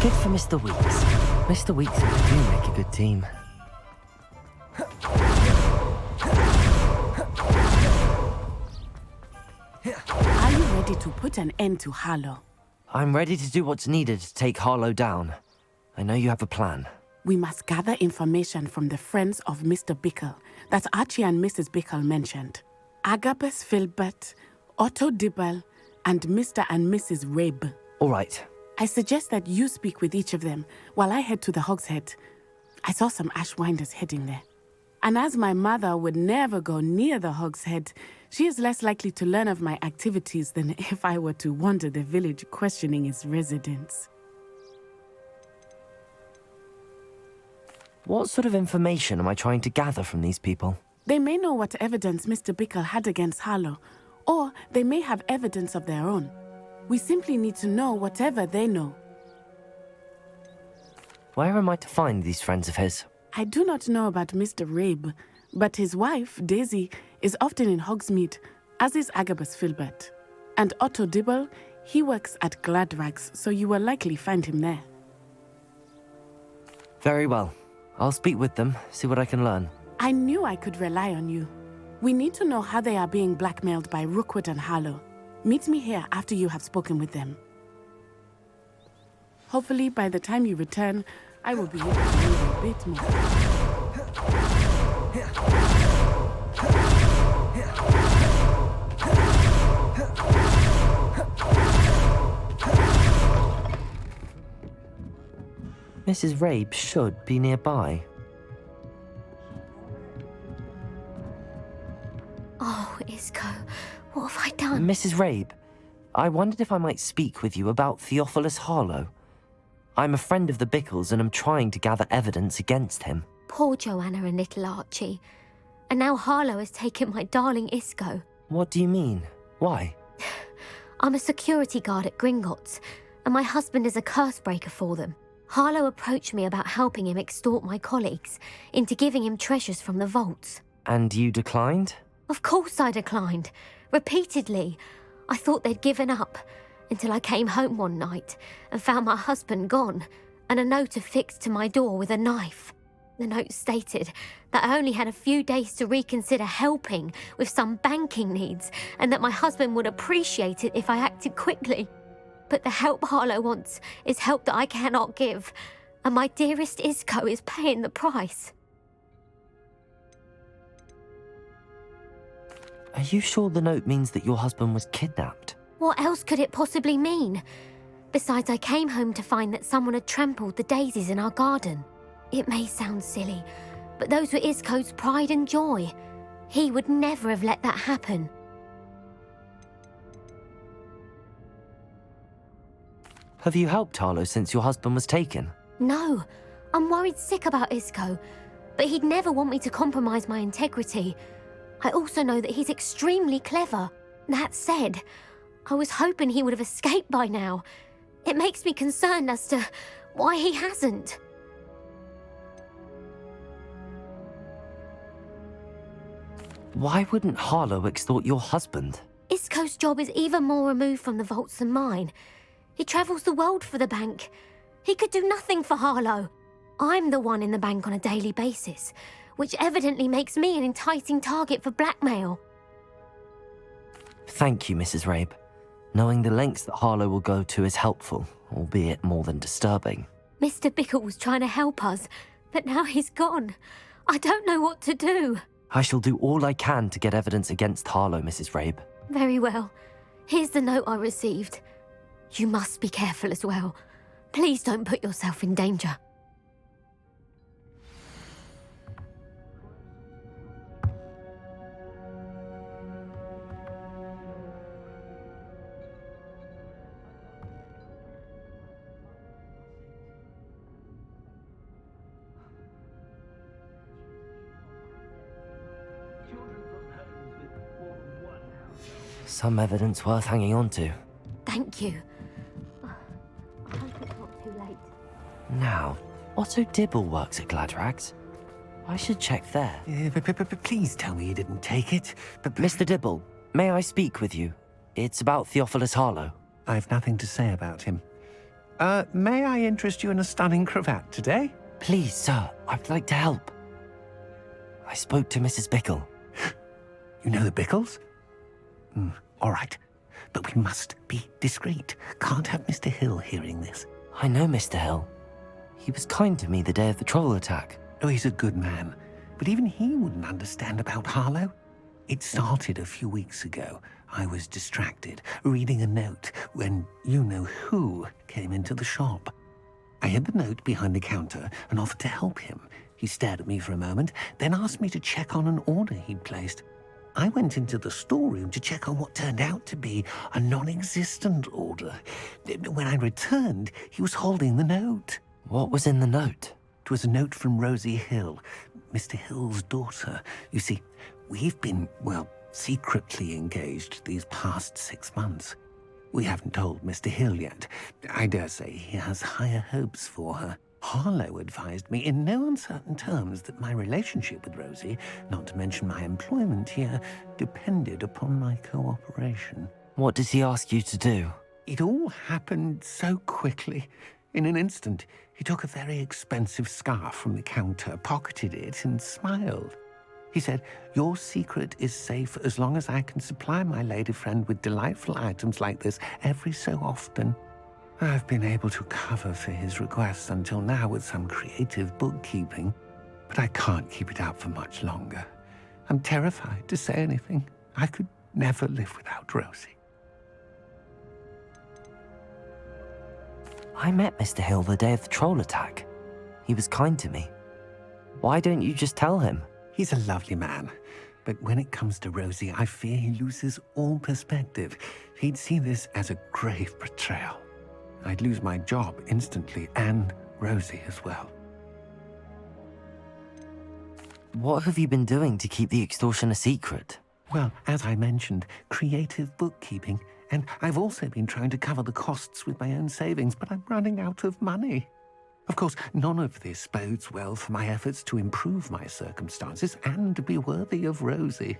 Good for Mr. Weeks. Mr. Weeks and I do make a good team. Are you ready to put an end to Harlow? I'm ready to do what's needed to take Harlow down. I know you have a plan. We must gather information from the friends of Mr. Bickle that Archie and Mrs. Bickle mentioned. Agabus Filbert, Otto Dibble, and Mr. and Mrs. Rabe. All right. I suggest that you speak with each of them while I head to the Hogshead. I saw some Ashwinders heading there. And as my mother would never go near the Hogshead, she is less likely to learn of my activities than if I were to wander the village questioning its residents. What sort of information am I trying to gather from these people? They may know what evidence Mr. Bickle had against Harlow, or they may have evidence of their own. We simply need to know whatever they know. Where am I to find these friends of his? I do not know about Mr. Rabe, but his wife, Daisy, is often in Hogsmeade, as is Agabus Filbert. And Otto Dibble, he works at Gladrags, so you will likely find him there. Very well. I'll speak with them, see what I can learn. I knew I could rely on you. We need to know how they are being blackmailed by Rookwood and Harlow. Meet me here after you have spoken with them. Hopefully, by the time you return, I will be able to know a bit more. Mrs. Rabe should be nearby. Oh, Isco, what have I done? Mrs. Rabe, I wondered if I might speak with you about Theophilus Harlow. I'm a friend of the Bickles and am trying to gather evidence against him. Poor Joanna and little Archie. And now Harlow has taken my darling Isco. What do you mean? Why? I'm a security guard at Gringotts, and my husband is a curse breaker for them. Harlow approached me about helping him extort my colleagues into giving him treasures from the vaults. And you declined? Of course I declined. Repeatedly. I thought they'd given up, until I came home one night and found my husband gone, and a note affixed to my door with a knife. The note stated that I only had a few days to reconsider helping with some banking needs, and that my husband would appreciate it if I acted quickly. But the help Harlow wants is help that I cannot give, and my dearest Isco is paying the price. Are you sure the note means that your husband was kidnapped? What else could it possibly mean? Besides, I came home to find that someone had trampled the daisies in our garden. It may sound silly, but those were Isco's pride and joy. He would never have let that happen. Have you helped Harlow since your husband was taken? No, I'm worried sick about Isco, but he'd never want me to compromise my integrity. I also know that he's extremely clever. That said, I was hoping he would have escaped by now. It makes me concerned as to why he hasn't. Why wouldn't Harlow extort your husband? Isco's job is even more removed from the vaults than mine. He travels the world for the bank. He could do nothing for Harlow. I'm the one in the bank on a daily basis, which evidently makes me an enticing target for blackmail. Thank you, Mrs. Rabe. Knowing the lengths that Harlow will go to is helpful, albeit more than disturbing. Mr. Bickle was trying to help us, but now he's gone. I don't know what to do. I shall do all I can to get evidence against Harlow, Mrs. Rabe. Very well. Here's the note I received. You must be careful as well. Please don't put yourself in danger. Some evidence worth hanging on to. Thank you. I hope it's not too late. Now, Otto Dibble works at Gladrags. I should check there. Please tell me you didn't take it. Mr. Dibble, may I speak with you? It's about Theophilus Harlow. I've nothing to say about him. May I interest you in a stunning cravat today? Please, sir, I'd like to help. I spoke to Mrs. Bickle. You know the Bickles? All right. But we must be discreet. Can't have Mr. Hill hearing this. I know Mr. Hill. He was kind to me the day of the troll attack. Oh, he's a good man. But even he wouldn't understand about Harlow. It started a few weeks ago. I was distracted, reading a note, when you-know-who came into the shop. I hid the note behind the counter and offered to help him. He stared at me for a moment, then asked me to check on an order he'd placed. I went into the storeroom to check on what turned out to be a non-existent order. When I returned, he was holding the note. What was in the note? It was a note from Rosie Hill, Mr. Hill's daughter. You see, we've been, secretly engaged these past 6 months. We haven't told Mr. Hill yet. I dare say he has higher hopes for her. Harlow advised me in no uncertain terms that my relationship with Rosie, not to mention my employment here, depended upon my cooperation. What does he ask you to do? It all happened so quickly. In an instant, he took a very expensive scarf from the counter, pocketed it, and smiled. He said, "Your secret is safe as long as I can supply my lady friend with delightful items like this every so often." I've been able to cover for his requests until now with some creative bookkeeping, but I can't keep it up for much longer. I'm terrified to say anything. I could never live without Rosie. I met Mr. Hill the day of the troll attack. He was kind to me. Why don't you just tell him? He's a lovely man, but when it comes to Rosie, I fear he loses all perspective. He'd see this as a grave betrayal. I'd lose my job instantly, and Rosie as well. What have you been doing to keep the extortion a secret? Well, as I mentioned, creative bookkeeping, and I've also been trying to cover the costs with my own savings, but I'm running out of money. Of course, none of this bodes well for my efforts to improve my circumstances and be worthy of Rosie.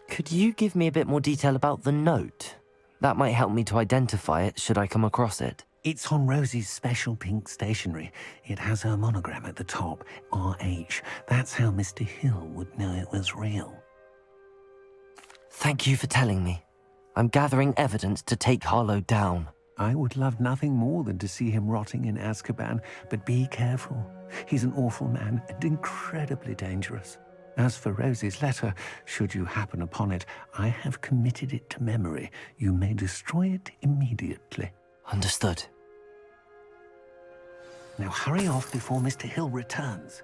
Could you give me a bit more detail about the note? That might help me to identify it should I come across it. It's on Rosie's special pink stationery. It has her monogram at the top, RH. That's how Mr. Hill would know it was real. Thank you for telling me. I'm gathering evidence to take Harlow down. I would love nothing more than to see him rotting in Azkaban, but be careful. He's an awful man and incredibly dangerous. As for Rosie's letter, should you happen upon it, I have committed it to memory. You may destroy it immediately. Understood. Now hurry off before Mr. Hill returns.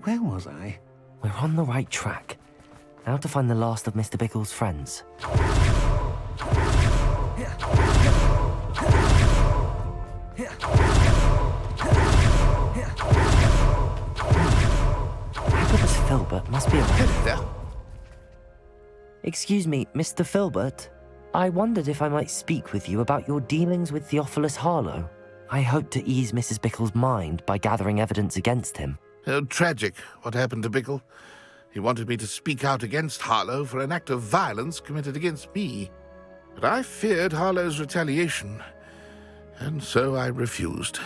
Where was I? We're on the right track. Now to find the last of Mr. Bickle's friends. Agabus Filbert must be around there. Excuse me, Mr. Filbert. I wondered if I might speak with you about your dealings with Theophilus Harlow. I hope to ease Mrs. Bickle's mind by gathering evidence against him. Oh, tragic, what happened to Bickle. He wanted me to speak out against Harlow for an act of violence committed against me. But I feared Harlow's retaliation, and so I refused.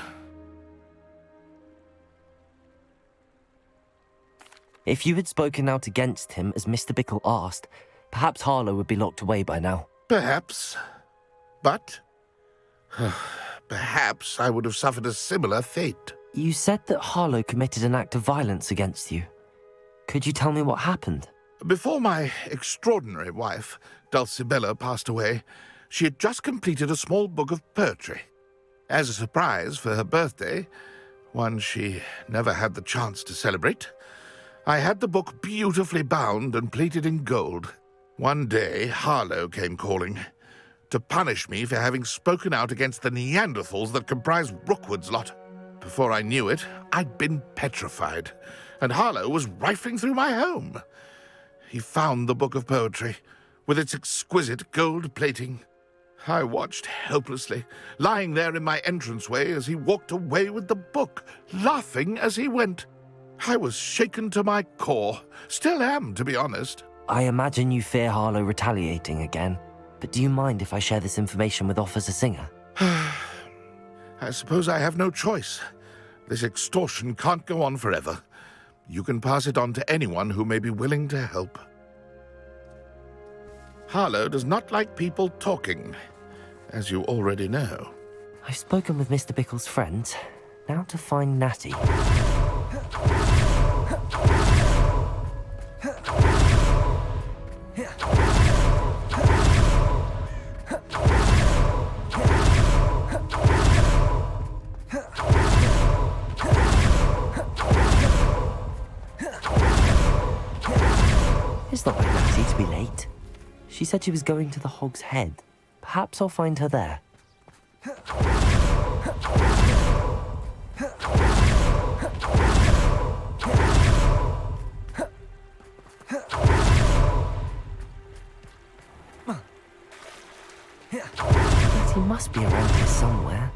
If you had spoken out against him as Mr. Bickle asked, perhaps Harlow would be locked away by now. Perhaps. But perhaps I would have suffered a similar fate. You said that Harlow committed an act of violence against you. Could you tell me what happened? Before my extraordinary wife, Dulcibella, passed away, she had just completed a small book of poetry. As a surprise for her birthday, one she never had the chance to celebrate, I had the book beautifully bound and plated in gold. One day, Harlow came calling to punish me for having spoken out against the Neanderthals that comprise Rookwood's lot. Before I knew it, I'd been petrified, and Harlow was rifling through my home. He found the book of poetry, with its exquisite gold plating. I watched helplessly, lying there in my entranceway as he walked away with the book, laughing as he went. I was shaken to my core. Still am, to be honest. I imagine you fear Harlow retaliating again. but do you mind if I share this information with Officer Singer? I suppose I have no choice. This extortion can't go on forever. You can pass it on to anyone who may be willing to help. Harlow does not like people talking, as you already know. I've spoken with Mr. Bickle's friends. Now to find Natty. It's not like Natty to be late. She said she was going to the Hog's Head. Perhaps I'll find her there. Natty must be around here somewhere.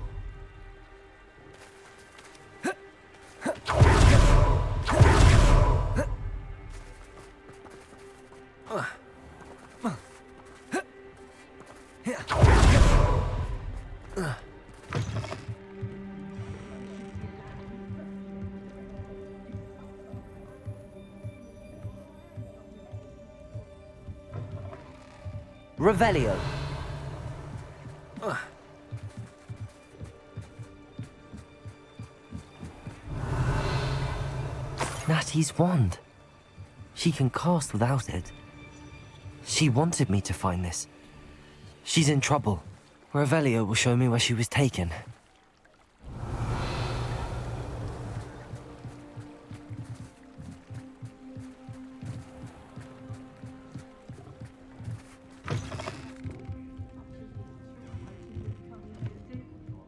Revelio. Natty's wand. She can cast without it. She wanted me to find this. She's in trouble. Revelio will show me where she was taken.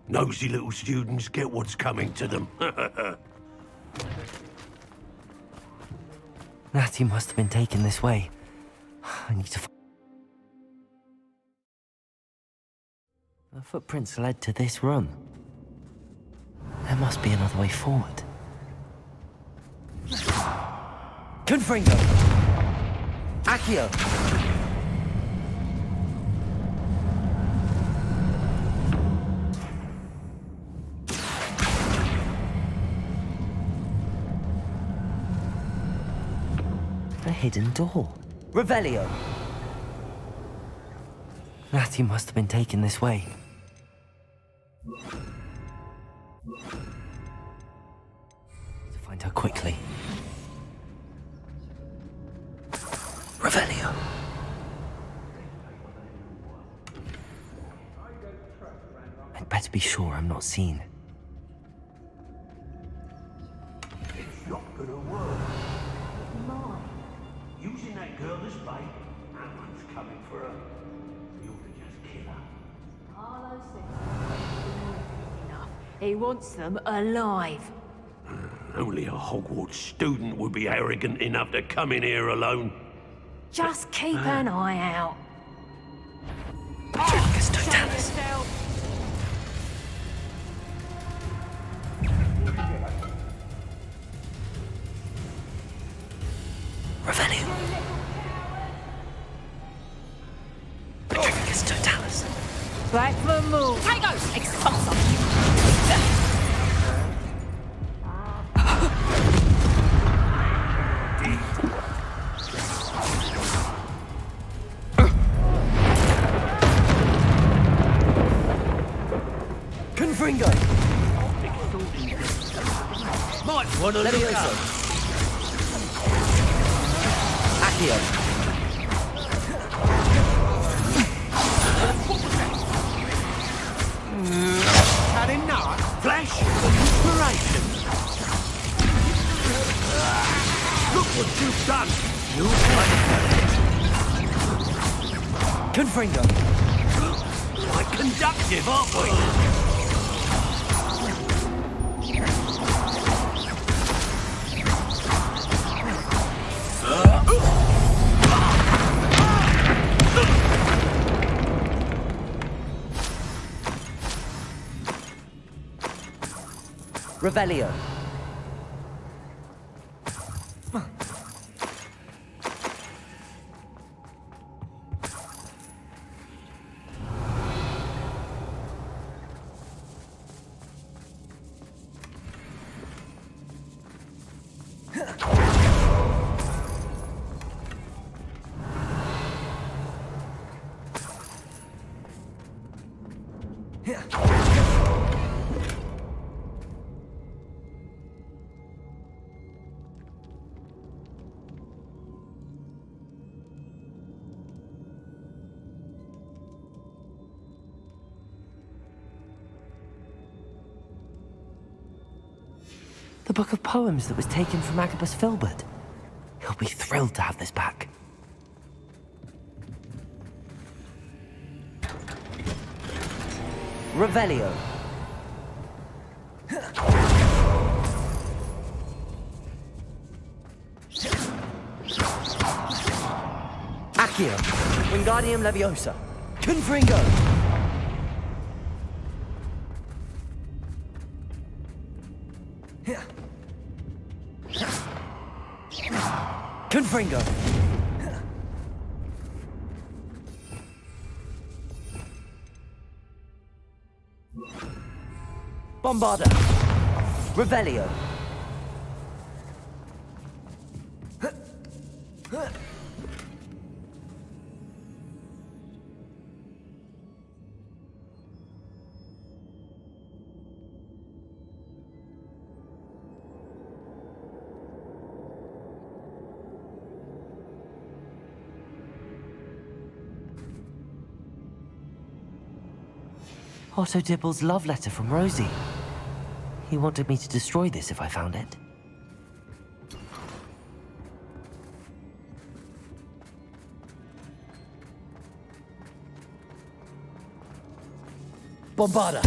Nosy little students get what's coming to them. Natty must have been taken this way. I need to The footprints led to this room. There must be another way forward. Confringo! Accio! A hidden door. Revelio! Natty must have been taken this way. To find her quickly. Revelio! I'd better be sure I'm not seen. It's not gonna work. Mine. Using that girl as bait, that one's coming for her. We ought to just kill her. Harlow says enough. He wants them alive. Only a Hogwarts student would be arrogant enough to come in here alone. Just keep an eye out. Dracus Totalis. Revelio. Dracus Totalis. Back for more. Tango! Expulsor! Confringo. Might wanna look Levioso. up. Accio. Had enough? Flash of inspiration. Look what you've done. You Confringo. quite conductive, aren't we? Revelio. The book of poems that was taken from Agabus Filbert. He'll be thrilled to have this back. Revelio. Accio. Wingardium Leviosa. Confringo. Confringo. Bombarda. Revelio. Otto Dibble's love letter from Rosie. He wanted me to destroy this if I found it. Bombarda!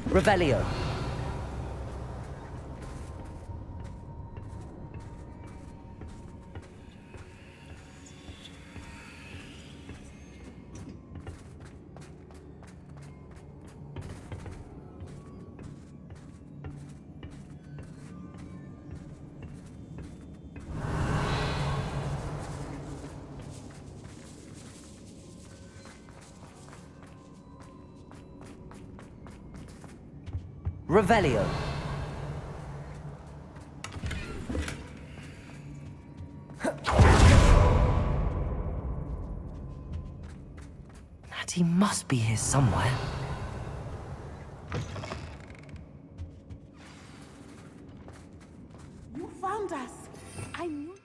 Revelio. Revelio. Natty must be here somewhere. You found us. I knew.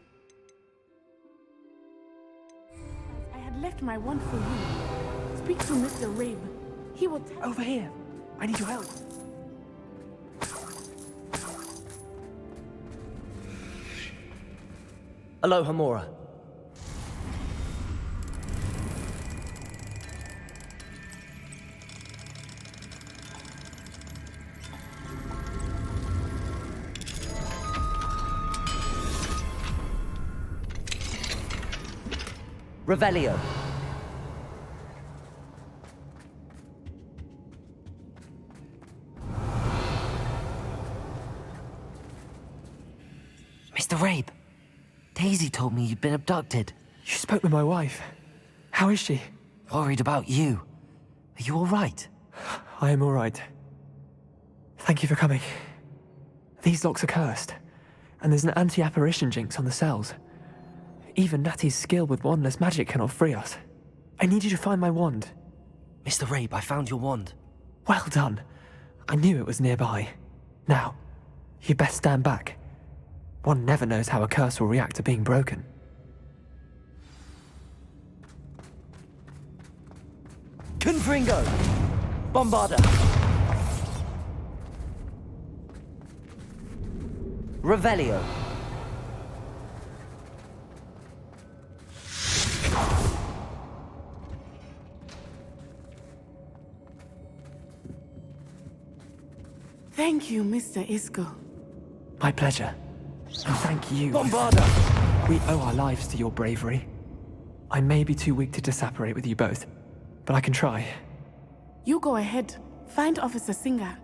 I had left my wand for you. Speak to Mr. Rabe. He will tell. Over here. I need your help. Aloha, Mora. Revelio. Mr. Rabe. Daisy told me you'd been abducted. You spoke with my wife. How is she? Worried about you. Are you all right? I am all right. Thank you for coming. These locks are cursed, and there's an anti-apparition jinx on the cells. Even Natty's skill with wandless magic cannot free us. I need you to find my wand. Mr. Rabe, I found your wand. Well done. I knew it was nearby. Now, you best stand back. One never knows how a curse will react to being broken. Confringo! Bombarda! Revelio! Thank you, Mr. Isco. My pleasure. And thank you. Bombarda! We owe our lives to your bravery. I may be too weak to disapparate with you both, but I can try. You go ahead. Find Officer Singer.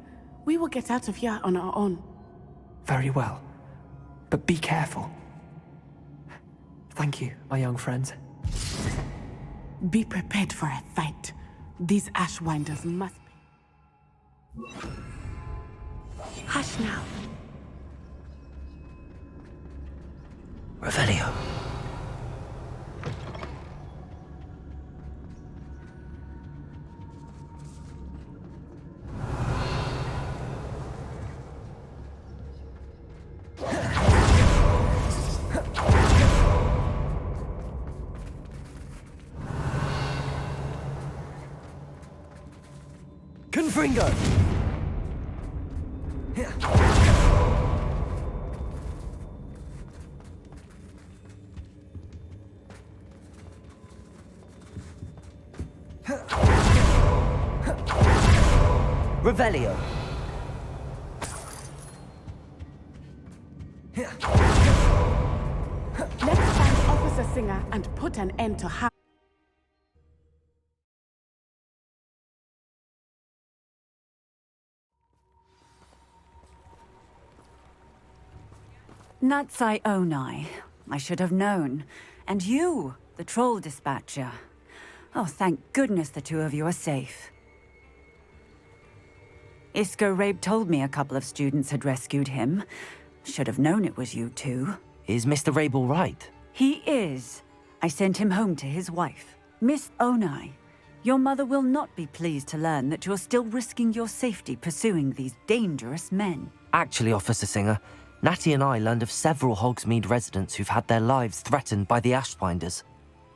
We will get out of here on our own. Very well. But be careful. Thank you, my young friends. Be prepared for a fight. These Ashwinders must be. Hush now. Revelio. Fringo! Revelio. Let's find Officer Singer and put an end to her. Natsai Onai. I should have known. And you, the troll dispatcher. Oh, thank goodness the two of you are safe. Isco Rabe told me a couple of students had rescued him. Should have known it was you two. Is Mr. Rabe all right? He is. I sent him home to his wife. Miss Onai, your mother will not be pleased to learn that you're still risking your safety pursuing these dangerous men. Actually, Officer Singer, Natty and I learned of several Hogsmeade residents who've had their lives threatened by the Ashwinders.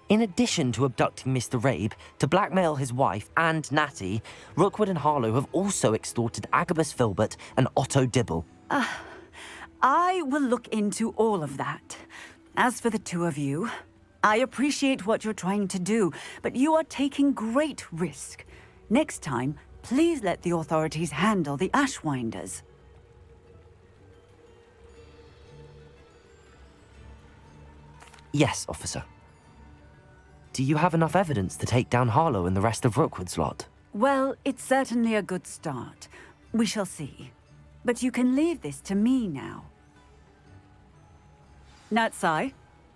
In addition to abducting Mr. Rabe to blackmail his wife and Natty, Rookwood and Harlow have also extorted Agabus Filbert and Otto Dibble. I will look into all of that. As for the two of you, I appreciate what you're trying to do, but you are taking great risk. Next time, please let the authorities handle the Ashwinders. Yes, officer. Do you have enough evidence to take down Harlow and the rest of Rookwood's lot? Well, it's certainly a good start. We shall see. But you can leave this to me now. Natsai,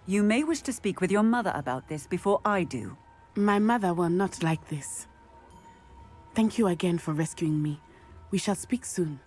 you may wish to speak with your mother about this before I do. My mother will not like this. Thank you again for rescuing me. We shall speak soon.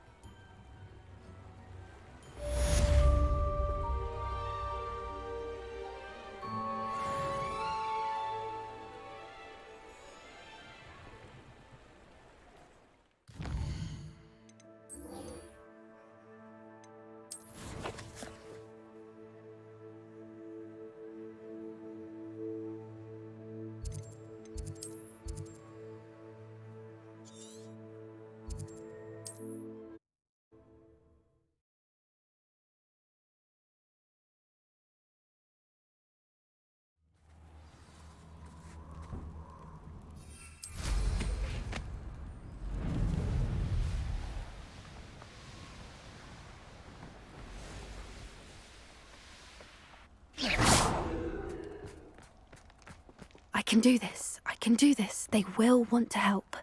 I can do this. I can do this. They will want to help.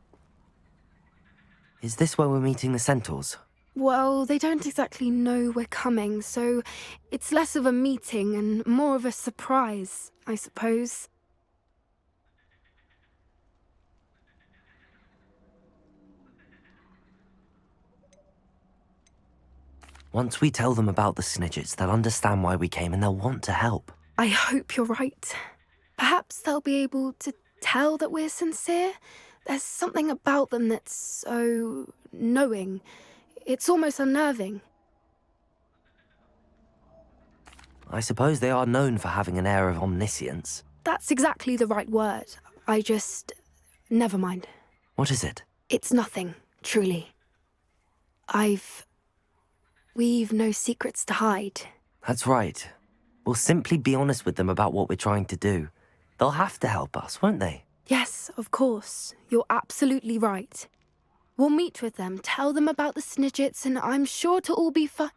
Is this where we're meeting the Centaurs? Well, they don't exactly know we're coming, so it's less of a meeting and more of a surprise, I suppose. Once we tell them about the Snidgets, they'll understand why we came and they'll want to help. I hope you're right. Perhaps they'll be able to tell that we're sincere. There's something about them that's so knowing. It's almost unnerving. I suppose they are known for having an air of omniscience. That's exactly the right word. Never mind. What is it? It's nothing, truly. We've no secrets to hide. That's right. We'll simply be honest with them about what we're trying to do. They'll have to help us, won't they? Yes, of course. You're absolutely right. We'll meet with them, tell them about the Snidgets, and I'm sure to all be fine.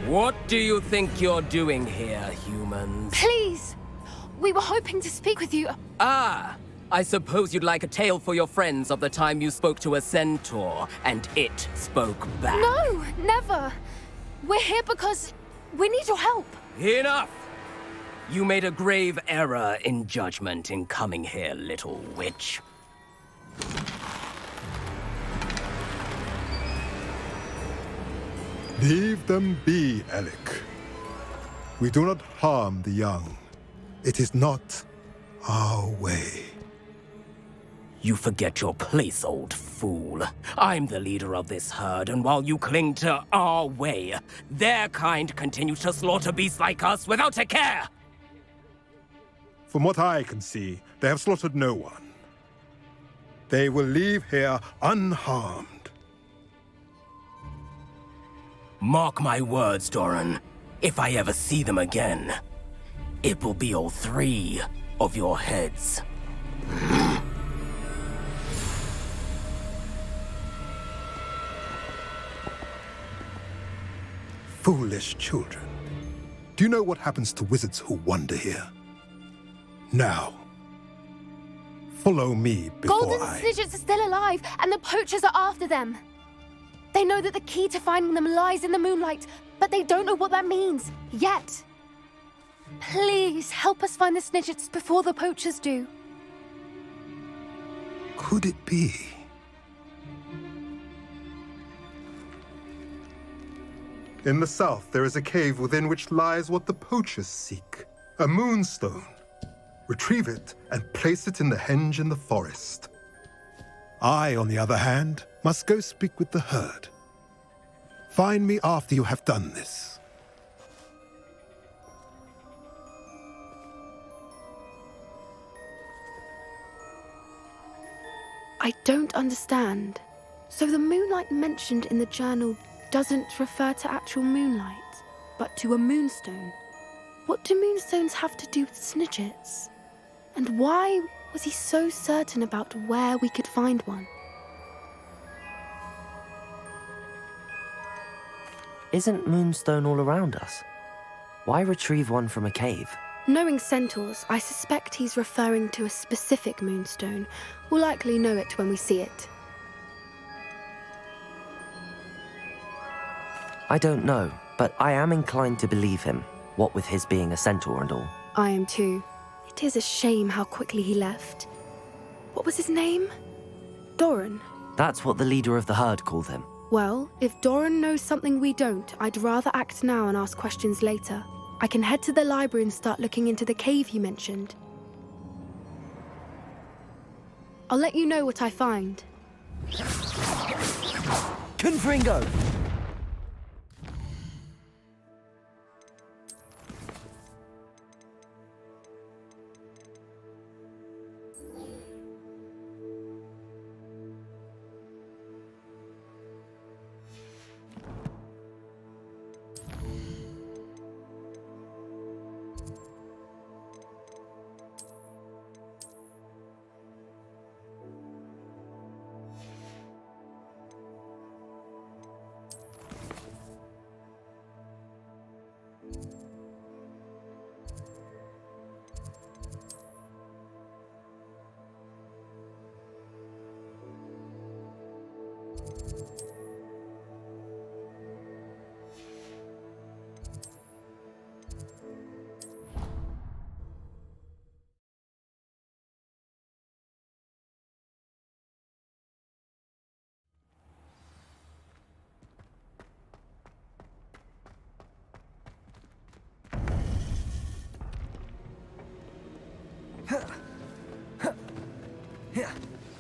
What do you think you're doing here, humans? Please! We were hoping to speak with you. Ah! I suppose you'd like a tale for your friends of the time you spoke to a centaur, and it spoke back. No, never! We're here because we need your help. Enough! You made a grave error in judgment in coming here, little witch. Leave them be, Alec. We do not harm the young. It is not our way. You forget your place, old fool. I'm the leader of this herd, and while you cling to our way, their kind continue to slaughter beasts like us without a care! From what I can see, they have slaughtered no one. They will leave here unharmed. Mark my words, Doran. If I ever see them again, it will be all 3 of your heads. Foolish children. Do you know what happens to wizards who wander here? Now, follow me before Golden Snidgets are still alive, and the poachers are after them. They know that the key to finding them lies in the moonlight, but they don't know what that means, yet. Please, help us find the Snidgets before the poachers do. Could it be? In the south, there is a cave within which lies what the poachers seek. A moonstone. Retrieve it and place it in the henge in the forest. I, on the other hand, must go speak with the herd. Find me after you have done this. I don't understand. So the moonlight mentioned in the journal doesn't refer to actual moonlight, but to a moonstone. What do moonstones have to do with Snidgets? And why was he so certain about where we could find one? Isn't Moonstone all around us? Why retrieve one from a cave? Knowing centaurs, I suspect he's referring to a specific moonstone. We'll likely know it when we see it. I don't know, but I am inclined to believe him, what with his being a centaur and all. I am too. It is a shame how quickly he left. What was his name? Doran. That's what the leader of the herd called him. Well, if Doran knows something we don't, I'd rather act now and ask questions later. I can head to the library and start looking into the cave he mentioned. I'll let you know what I find. Confringo!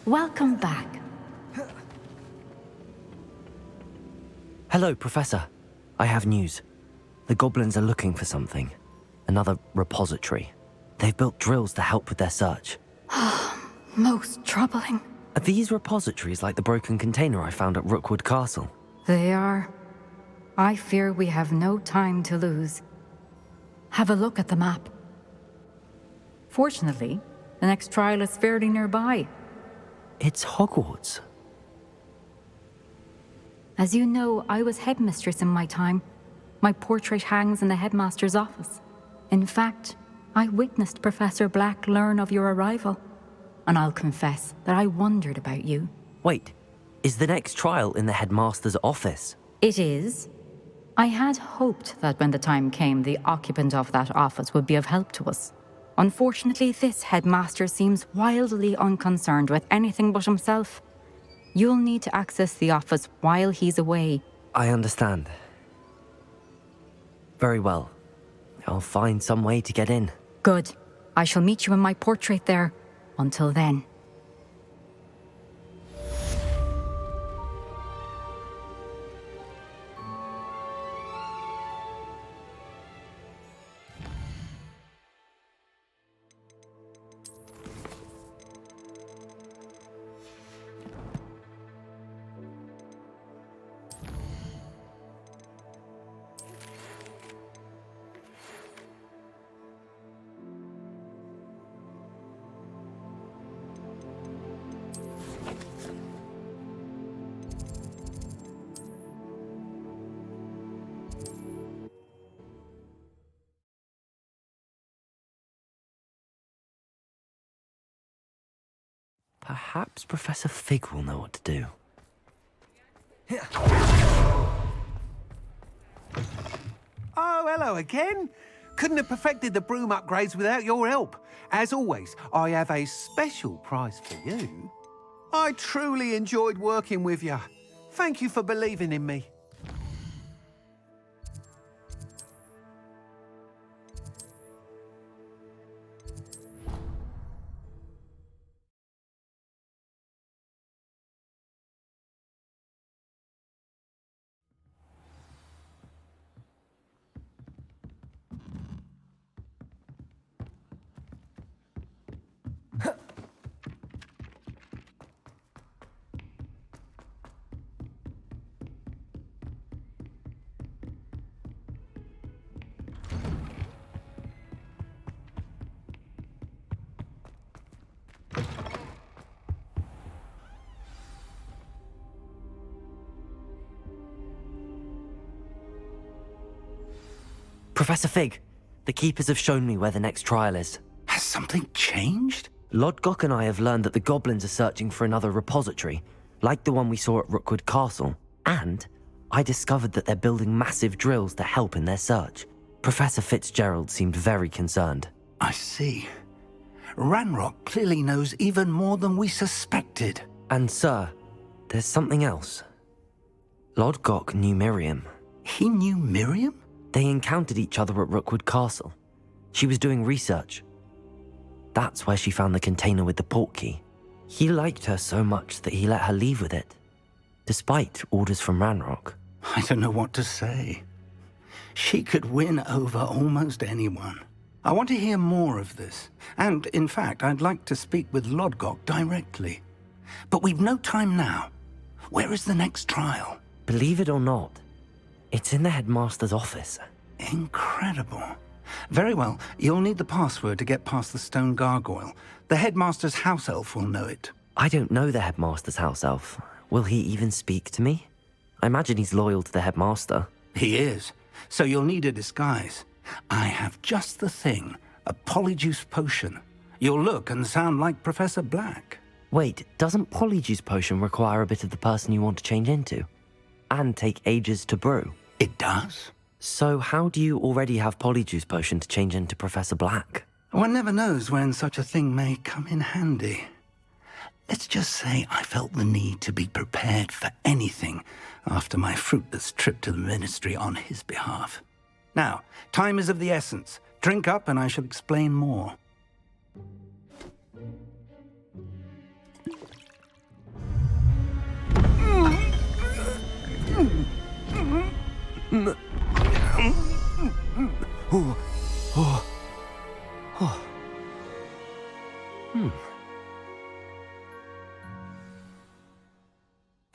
Welcome back. Hello, Professor. I have news. The goblins are looking for something. Another repository. They've built drills to help with their search. Most troubling. Are these repositories like the broken container I found at Rookwood Castle? They are. I fear we have no time to lose. Have a look at the map. Fortunately, the next trial is fairly nearby. It's Hogwarts. As you know, I was headmistress in my time. My portrait hangs in the headmaster's office. In fact, I witnessed Professor Black learn of your arrival. And I'll confess that I wondered about you. Wait, is the next trial in the headmaster's office? It is. I had hoped that when the time came, the occupant of that office would be of help to us. Unfortunately, this headmaster seems wildly unconcerned with anything but himself. You'll need to access the office while he's away. I understand. Very well. I'll find some way to get in. Good. I shall meet you in my portrait there. Until then. Perhaps Professor Fig will know what to do. Oh, hello again. Couldn't have perfected the broom upgrades without your help. As always, I have a special prize for you. I truly enjoyed working with you. Thank you for believing in me. Professor Fig, the Keepers have shown me where the next trial is. Has something changed? Lodgok and I have learned that the goblins are searching for another repository, like the one we saw at Rookwood Castle. And I discovered that they're building massive drills to help in their search. Professor Fitzgerald seemed very concerned. I see. Ranrock clearly knows even more than we suspected. And sir, there's something else. Lodgok knew Miriam. He knew Miriam? They encountered each other at Rookwood Castle. She was doing research. That's where she found the container with the portkey. He liked her so much that he let her leave with it, despite orders from Ranrock. I don't know what to say. She could win over almost anyone. I want to hear more of this. And, in fact, I'd like to speak with Lodgok directly. But we've no time now. Where is the next trial? Believe it or not, it's in the headmaster's office. Incredible. Very well, you'll need the password to get past the stone gargoyle. The headmaster's house elf will know it. I don't know the headmaster's house elf. Will he even speak to me? I imagine he's loyal to the headmaster. He is. So you'll need a disguise. I have just the thing. A polyjuice potion. You'll look and sound like Professor Black. Wait, doesn't polyjuice potion require a bit of the person you want to change into? And take ages to brew? It does. So how do you already have polyjuice potion to change into Professor Black? One never knows when such a thing may come in handy. Let's just say I felt the need to be prepared for anything after my fruitless trip to the ministry on his behalf. Now, time is of the essence. Drink up and I shall explain more.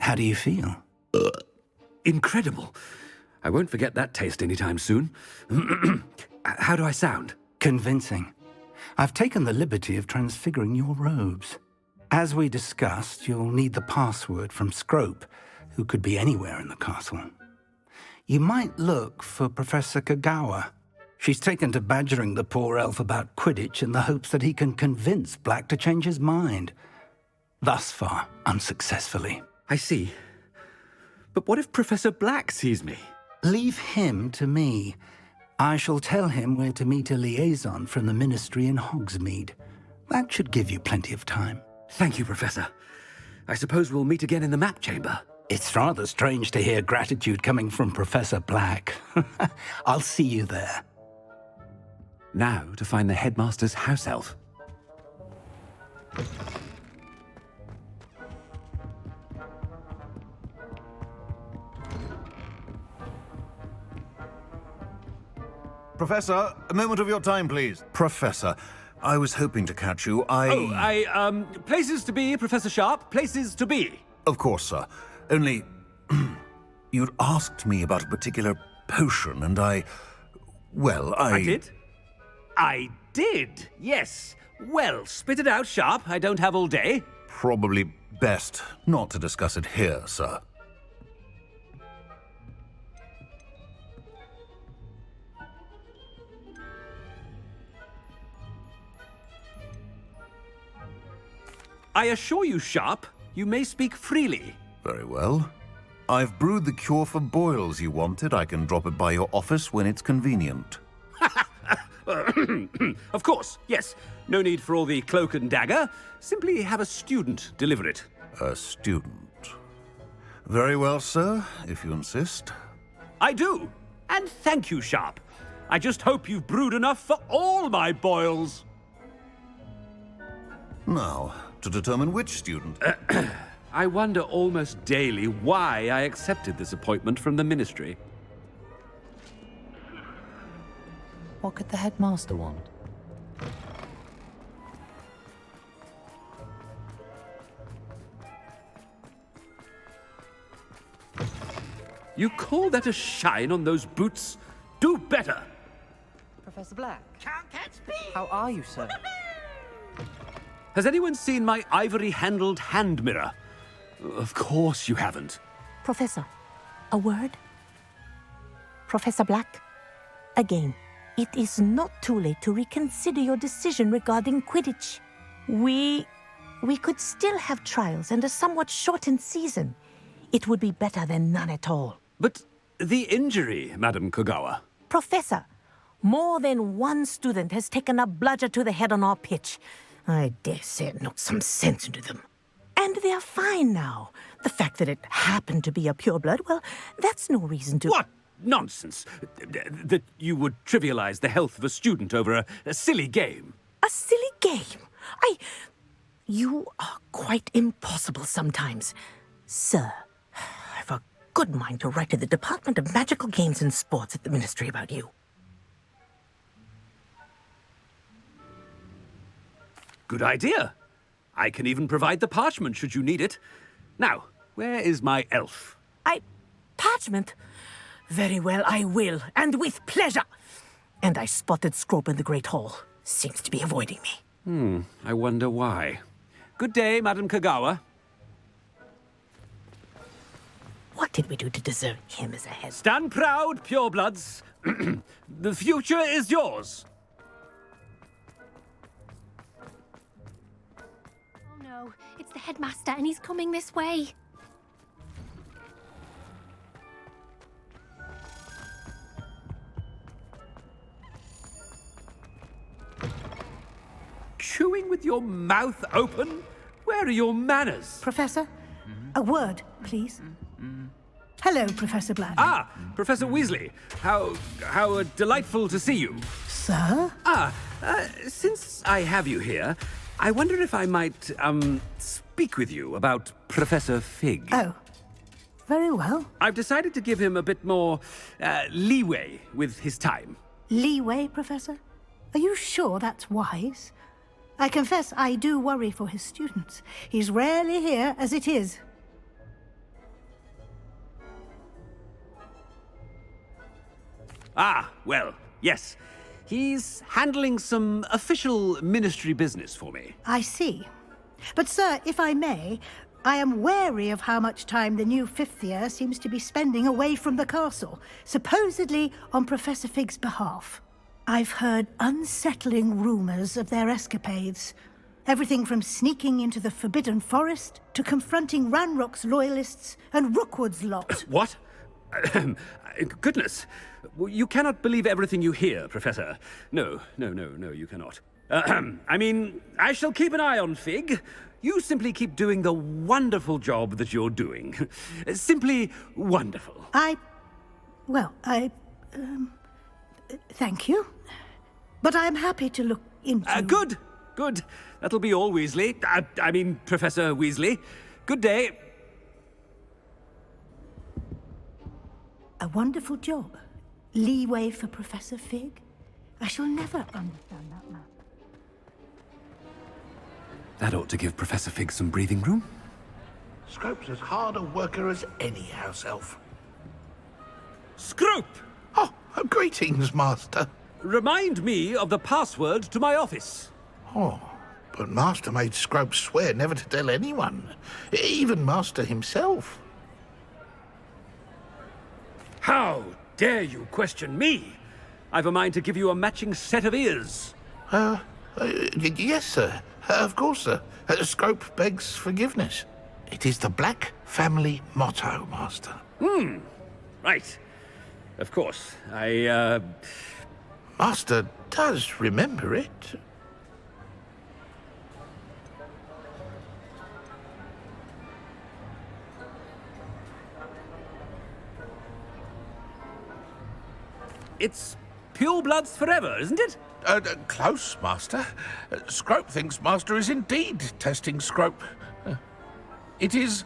How do you feel? Incredible. I won't forget that taste anytime soon. How do I sound? Convincing. I've taken the liberty of transfiguring your robes. As we discussed, you'll need the password from Scrope, who could be anywhere in the castle. You might look for Professor Kagawa. She's taken to badgering the poor elf about Quidditch in the hopes that he can convince Black to change his mind. Thus far, unsuccessfully. I see. But what if Professor Black sees me? Leave him to me. I shall tell him where to meet a liaison from the ministry in Hogsmeade. That should give you plenty of time. Thank you, Professor. I suppose we'll meet again in the map chamber. It's rather strange to hear gratitude coming from Professor Black. I'll see you there. Now to find the headmaster's house elf. Professor, a moment of your time, please. Professor, I was hoping to catch you. Places to be, Professor Sharp. Places to be. Of course, sir. Only, you'd asked me about a particular potion, and I did? I did, yes. Well, spit it out, Sharp. I don't have all day. Probably best not to discuss it here, sir. I assure you, Sharp, you may speak freely. Very well. I've brewed the cure for boils you wanted. I can drop it by your office when it's convenient. Of course, yes. No need for all the cloak and dagger. Simply have a student deliver it. A student. Very well, sir, if you insist. I do. And thank you, Sharp. I just hope you've brewed enough for all my boils. Now, to determine which student. I wonder almost daily why I accepted this appointment from the ministry. What could the headmaster want? You call that a shine on those boots? Do better! Professor Black? How are you, sir? Has anyone seen my ivory-handled hand mirror? Of course you haven't. Professor, a word? Professor Black, again, it is not too late to reconsider your decision regarding Quidditch. We could still have trials and a somewhat shortened season. It would be better than none at all. But the injury, Madam Kogawa. Professor, more than one student has taken a bludger to the head on our pitch. I dare say it knocked some sense into them. And they're fine now. The fact that it happened to be a pureblood, well, that's no reason to... What nonsense! That you would trivialize the health of a student over a silly game. A silly game? You are quite impossible sometimes. Sir, I've a good mind to write to the Department of Magical Games and Sports at the Ministry about you. Good idea. I can even provide the parchment should you need it. Now, where is my elf? Parchment? Very well, I will, and with pleasure. And I spotted Scrope in the Great Hall. Seems to be avoiding me. I wonder why. Good day, Madam Kogawa. What did we do to deserve him as a head? Stand proud, purebloods. The future is yours. Oh no, it's the headmaster and he's coming this way. Chewing with your mouth open? Where are your manners? Professor, a word, please. Hello, Professor Black. Ah, Professor Weasley. How delightful to see you. Sir? Since I have you here, I wonder if I might, speak with you about Professor Fig. Oh, very well. I've decided to give him a bit more, leeway with his time. Leeway, Professor? Are you sure that's wise? I confess I do worry for his students. He's rarely here as it is. Ah, well, yes. He's handling some official ministry business for me. I see. But, sir, if I may, I am wary of how much time the new fifth year seems to be spending away from the castle, supposedly on Professor Fig's behalf. I've heard unsettling rumors of their escapades. Everything from sneaking into the Forbidden Forest to confronting Ranrock's loyalists and Rookwood's lot. What? Goodness. You cannot believe everything you hear, Professor. No, you cannot. I mean, I shall keep an eye on Fig. You simply keep doing the wonderful job that you're doing. Simply wonderful. Thank you. but I am happy to look into... Good, good. That'll be all, Weasley. I mean, Professor Weasley. Good day. A wonderful job. Leeway for Professor Fig. I shall never understand that man. That ought to give Professor Fig some breathing room. Scrope's as hard a worker as any house elf. Scrope! Oh, greetings, Master. Remind me of the password to my office. Oh, but Master made Scrope swear never to tell anyone, even Master himself. How dare you question me? I've a mind to give you a matching set of ears. Yes, sir. Of course, sir. Scrope begs forgiveness. It is the Black family motto, Master. Right. Of course. Master does remember it. It's pure bloods forever, isn't it? Close, Master. Scrope thinks Master is indeed testing Scrope. It is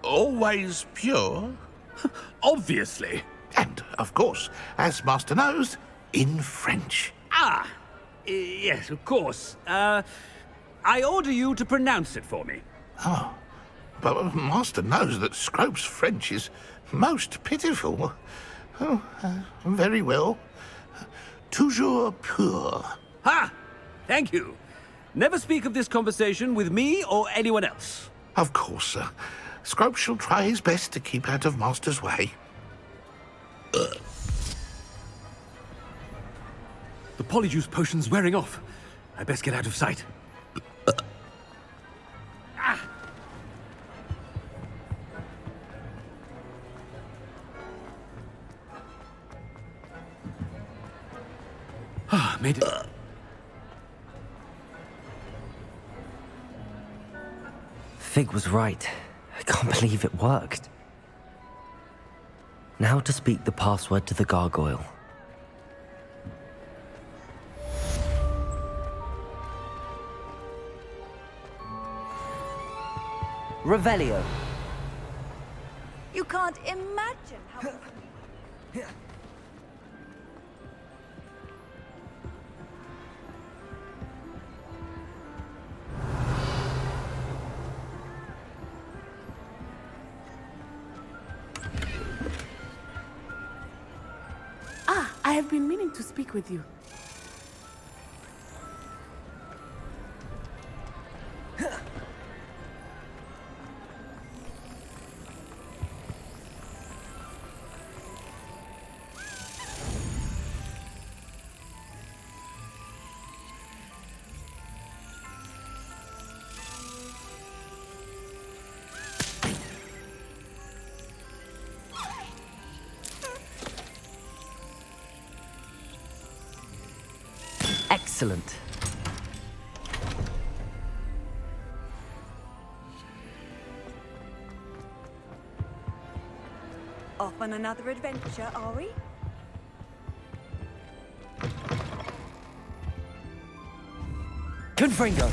always pure. Obviously. And, of course, as Master knows, in French. Yes, of course. I order you to pronounce it for me. Oh, but Master knows that Scrope's French is most pitiful. Oh, very well. Toujours pur. Ha! Thank you. Never speak of this conversation with me or anyone else. Of course, sir. Scrope shall try his best to keep out of Master's way. The polyjuice potion's wearing off. I best get out of sight. Made it. Fig was right. I can't believe it worked. Now to speak the password to the gargoyle. Revelio. You can't imagine how... I have been meaning to speak with you. Excellent. Off on another adventure, are we? Confringo.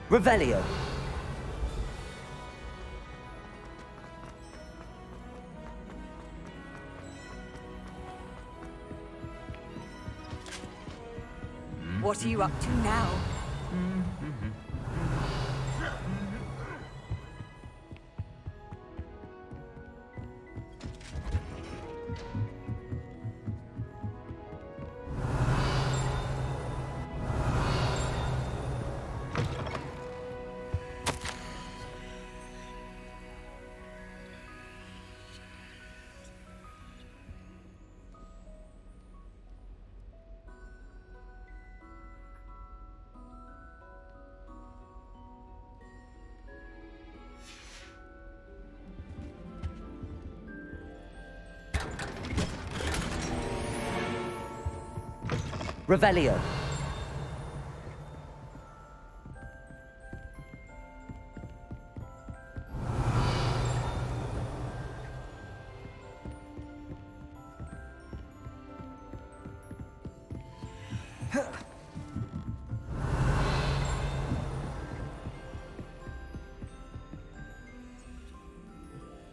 Revelio. What are you up to now? Revelio.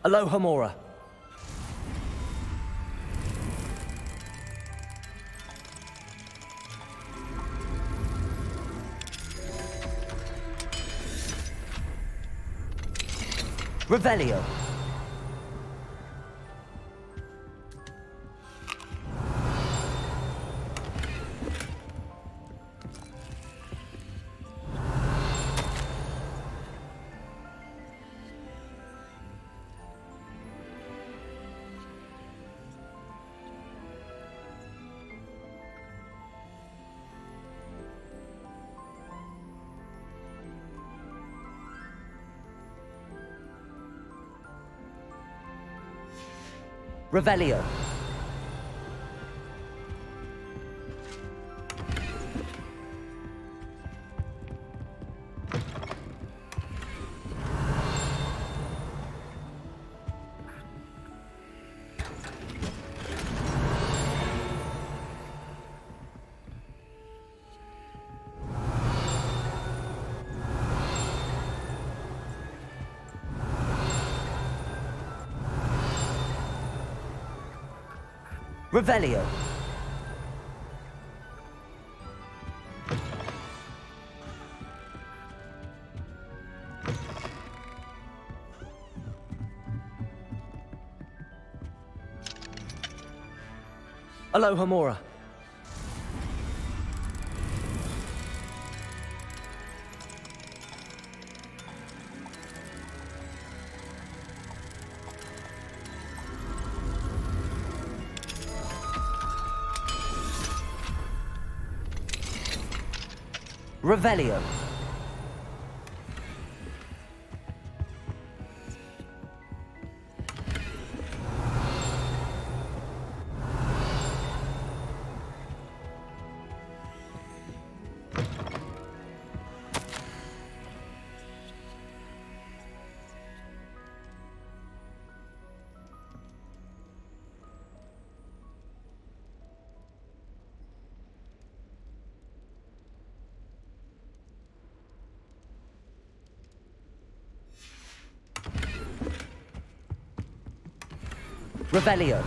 Alohomora. Revelio. Revelio. Revelio. Alohomora. Revelio. Revelio.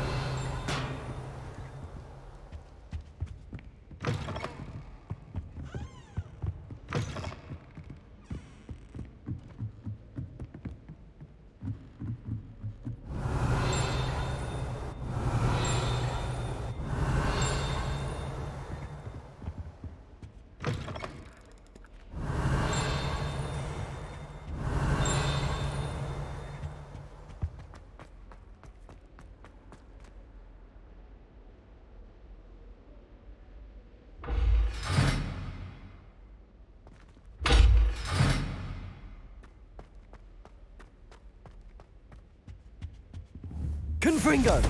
Confringo!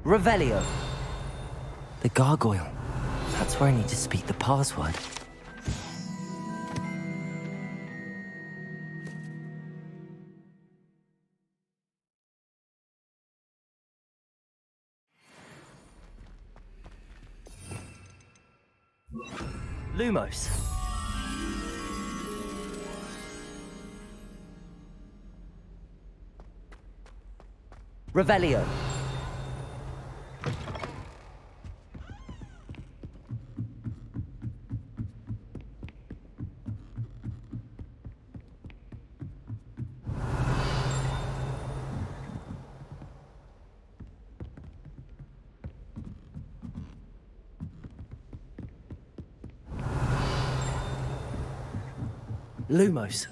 Revelio. The gargoyle. That's where I need to speak the password. Lumos. Revelio. Lumos.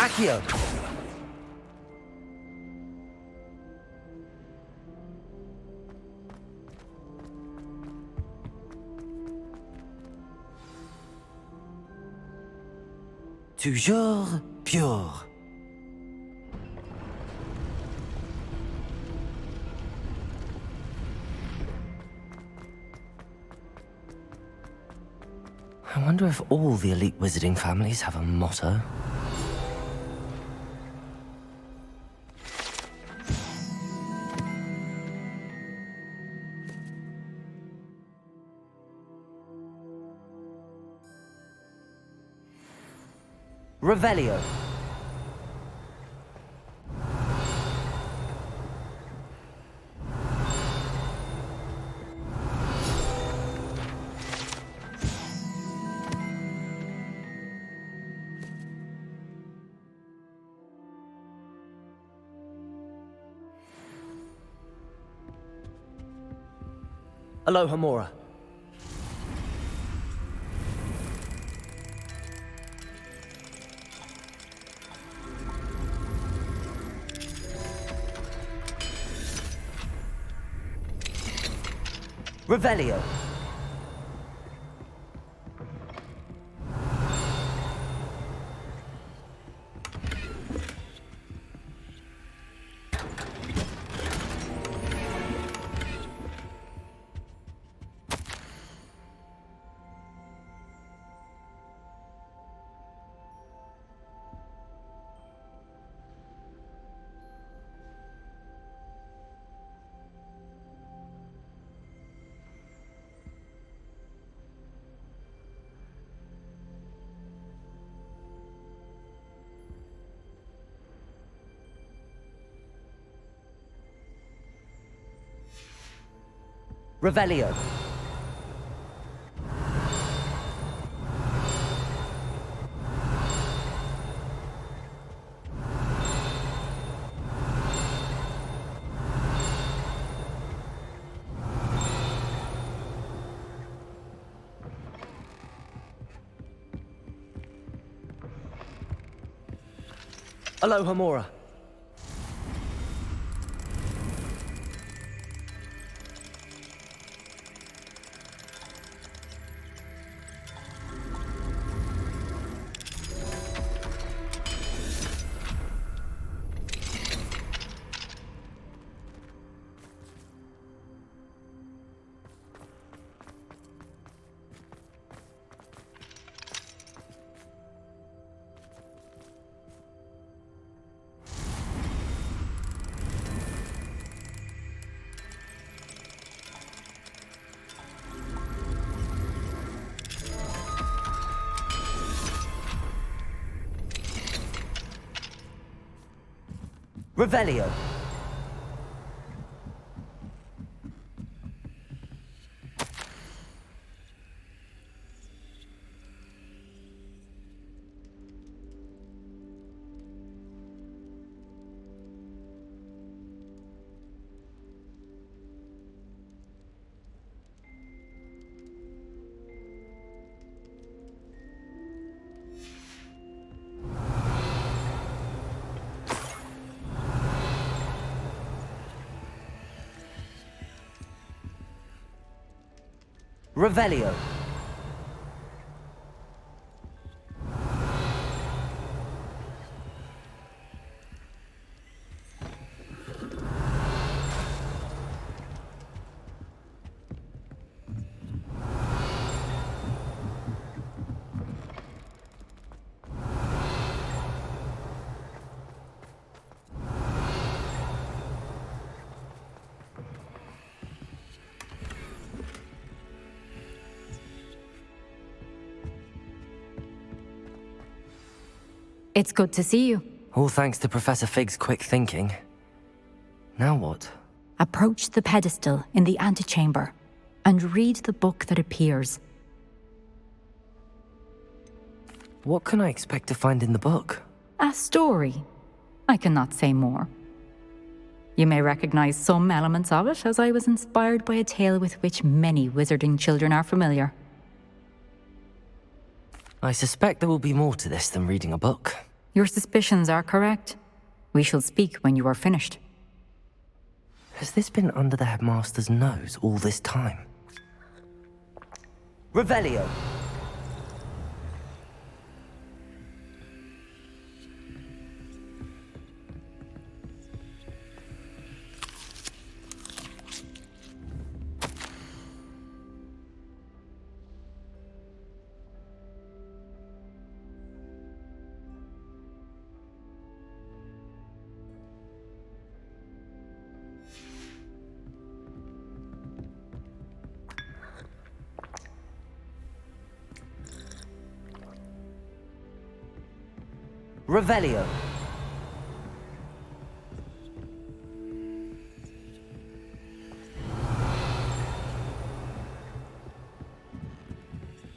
Accio! Toujours pure. I wonder if all the elite wizarding families have a motto. Revelio. Aloha Mora. Revelio. Revelio. Aloha Mora. Revelio. Revelio. It's good to see you. All thanks to Professor Fig's quick thinking. Now what? Approach the pedestal in the antechamber and read the book that appears. What can I expect to find in the book? A story. I cannot say more. You may recognize some elements of it, as I was inspired by a tale with which many wizarding children are familiar. I suspect there will be more to this than reading a book. Your suspicions are correct. We shall speak when you are finished. Has this been under the headmaster's nose all this time? Revelio. Revelio.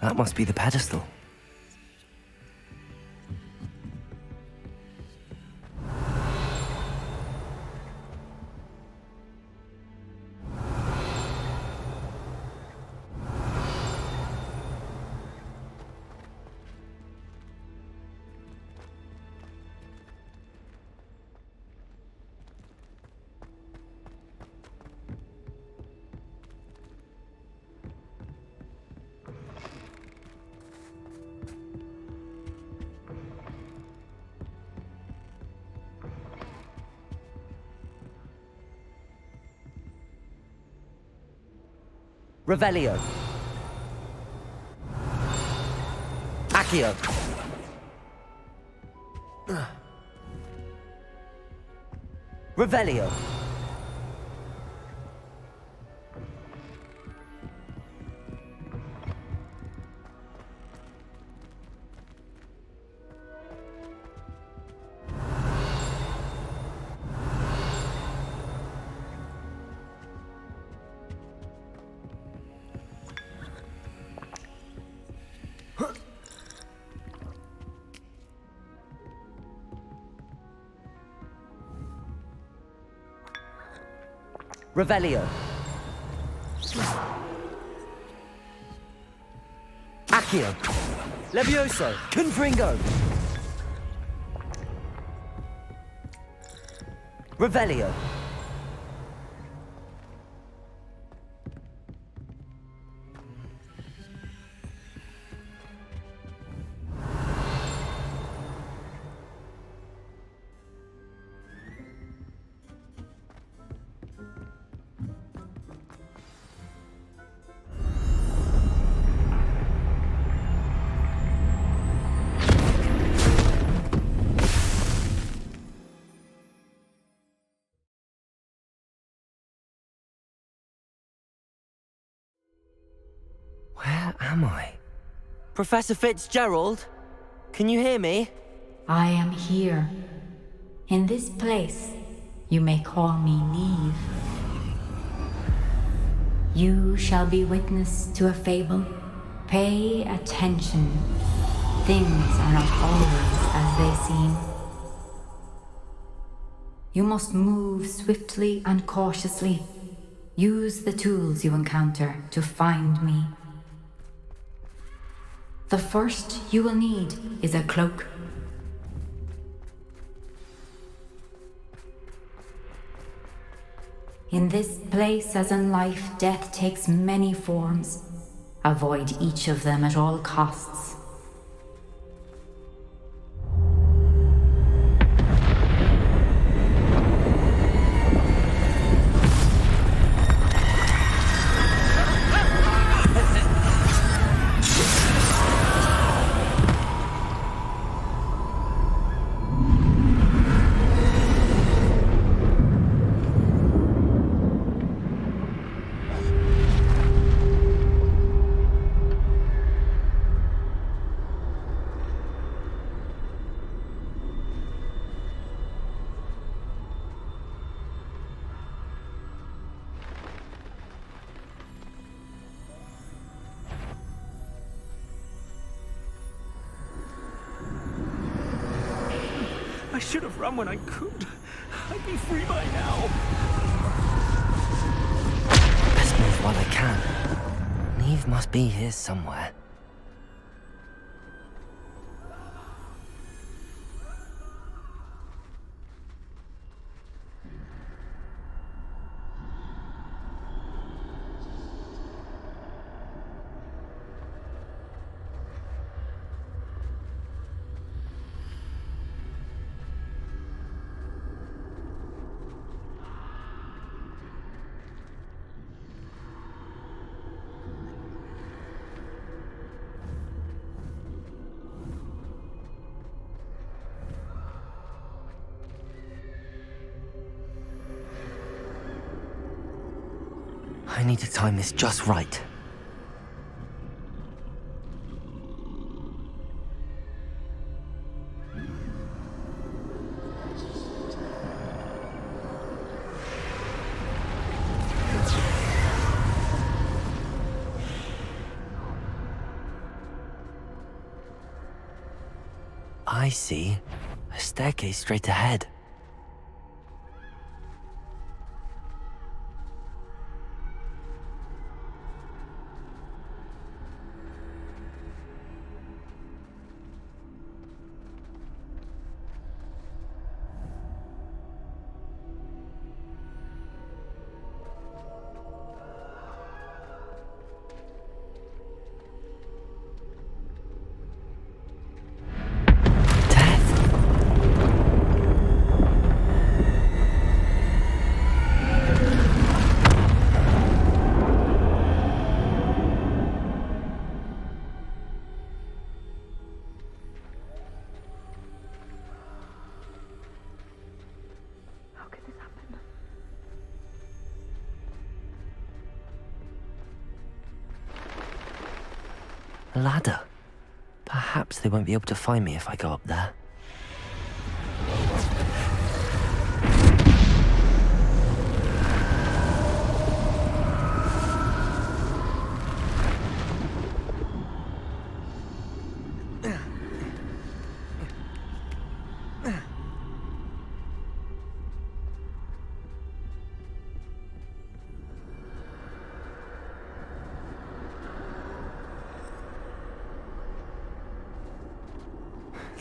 That must be the pedestal. Revelio. Accio. Revelio. Revelio. Accio. Levioso. Confringo. Revelio. Where am I? Professor Fitzgerald? Can you hear me? I am here. In this place, you may call me Neve. You shall be witness to a fable. Pay attention. Things are not always as they seem. You must move swiftly and cautiously. Use the tools you encounter to find me. The first you will need is a cloak. In this place, as in life, death takes many forms. Avoid each of them at all costs. I should have run when I could. I'd be free by now. Best move while I can. Neve must be here somewhere. I need to time this just right. I see. A staircase straight ahead. A ladder. Perhaps they won't be able to find me if I go up there.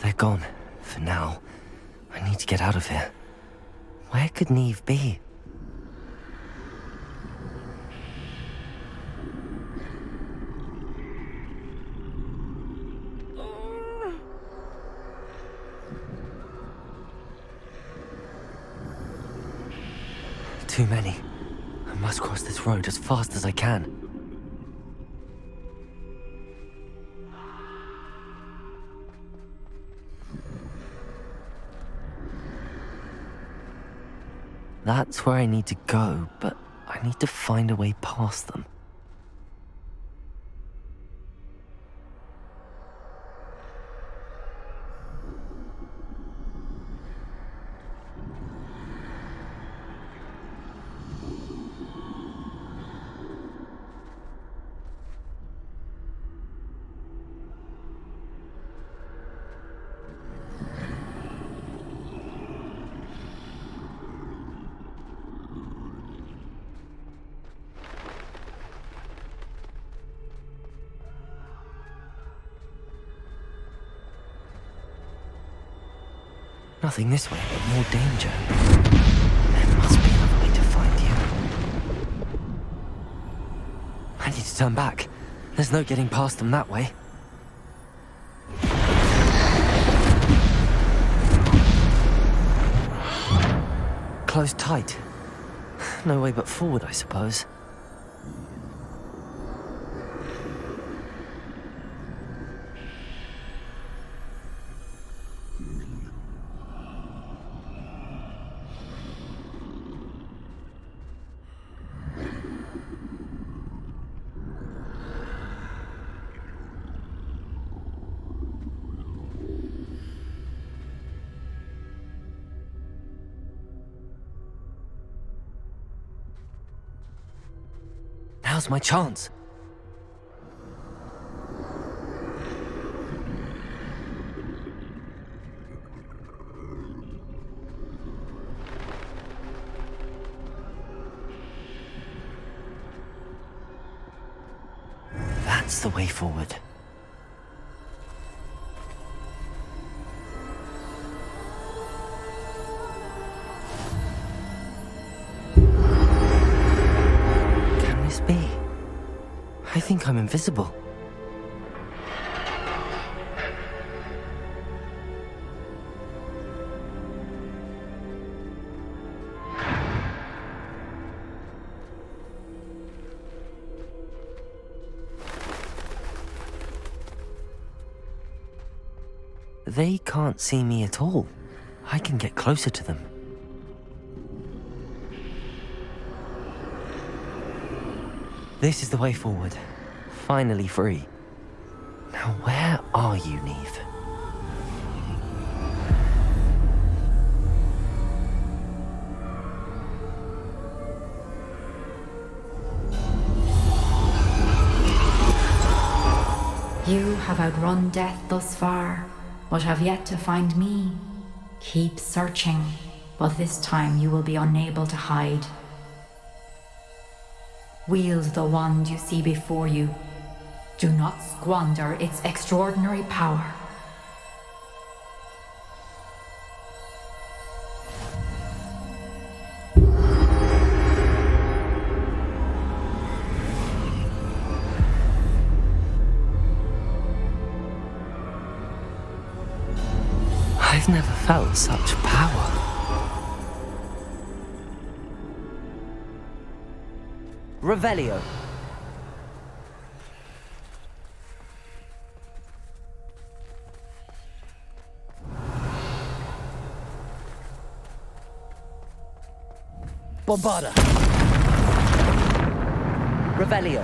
They're gone, for now. I need to get out of here. Where could Neve be? Too many. I must cross this road as fast as I can. That's where I need to go, but I need to find a way past them. Nothing this way, but more danger. There must be another way to find you. I need to turn back. There's no getting past them that way. Closed tight. No way but forward, I suppose. Now's my chance. That's the way forward. I think I'm invisible. They can't see me at all. I can get closer to them. This is the way forward. Finally free. Now where are you, Neve? You have outrun death thus far, but have yet to find me. Keep searching, but this time you will be unable to hide. Wield the wand you see before you. Do not squander its extraordinary power. I've never felt such power. Revelio. Bombarda. Revelio.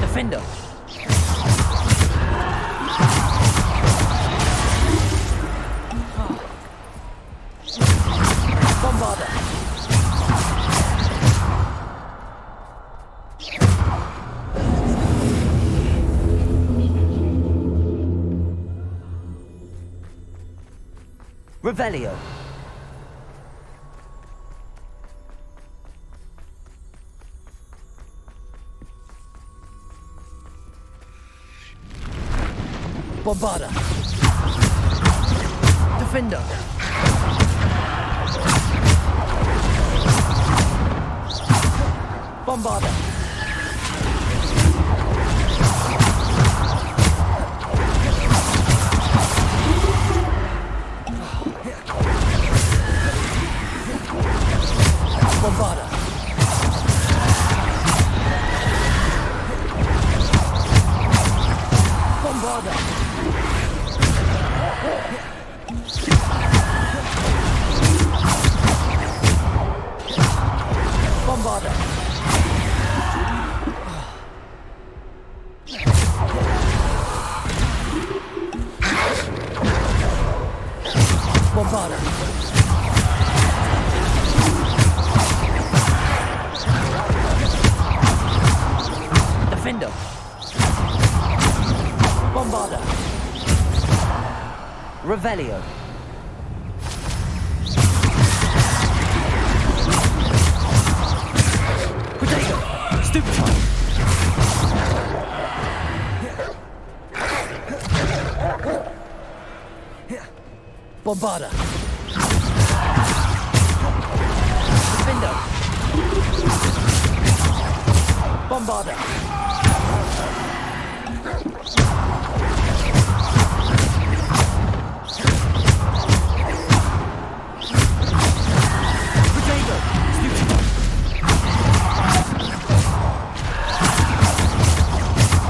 Defender. Bombarda. Revelio. Bombarda. Defender. Bombarda. Bombarda. Bombarda. Bombarda. Bombarda. Defender. Bombarda. Revelio. Potato. Stupefy. Bombarda. Defender. Bombarda. Potato. Stupefy.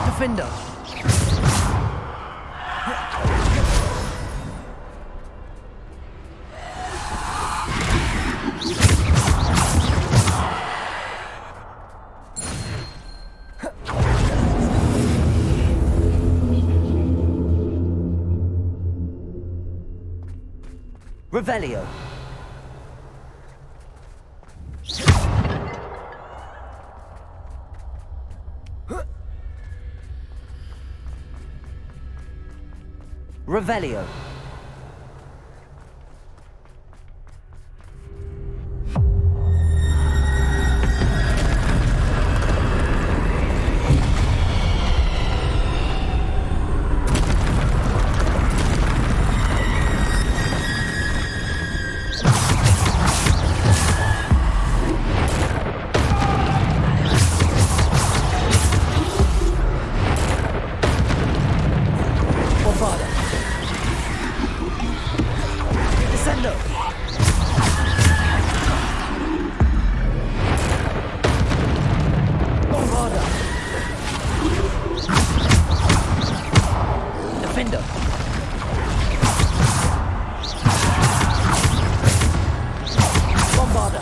Defender. Revelio. Revelio. Defendo. Bombarda.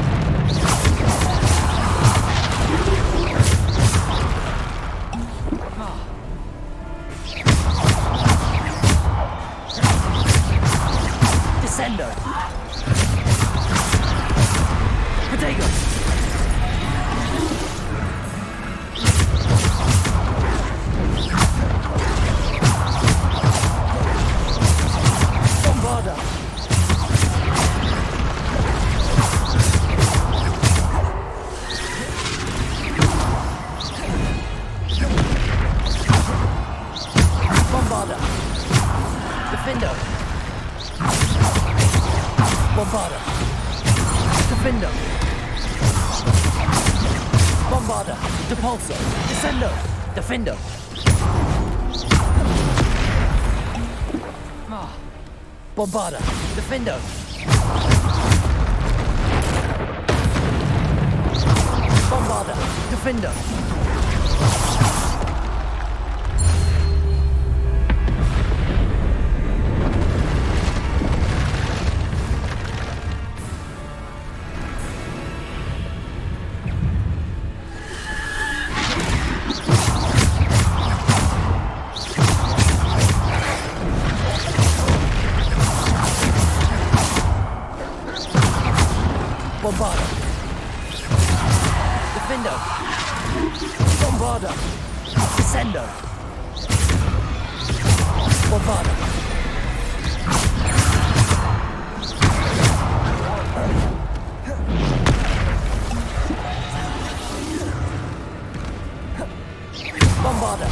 Defendo. Bombarda. Defendo. Bombarda. Defendo. Bombarda. Descendo. Bombarda. Bombarda. Defendo. Bombarda. Defendo. Bombarda.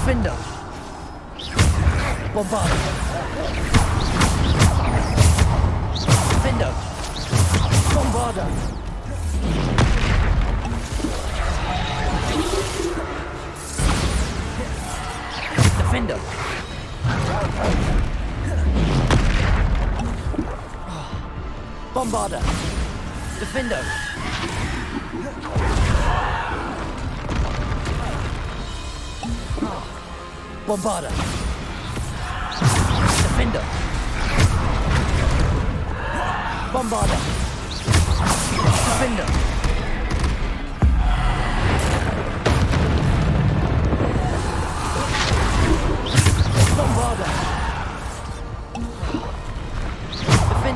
Defendo. Bombarda. Defendo. Bombarda. Defendo. Bombarda. Defendo. Bombarda.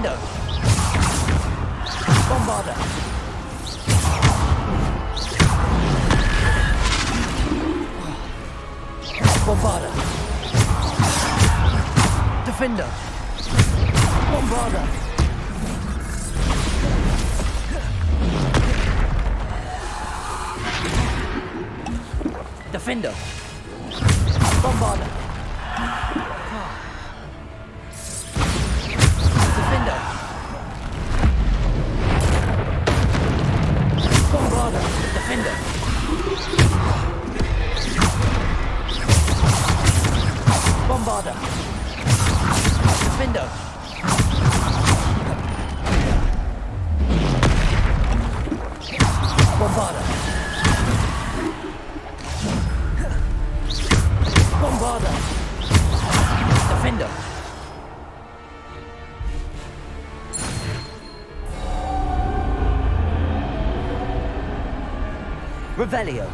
Defendo. Bombarda. Bombarda. Defendo. Bombarda. Defendo. Bombarda. Defendo. Bombarda. Defendo. Bombarda. Defendo. Bombarda. Bombarda. Defendo. Revelio.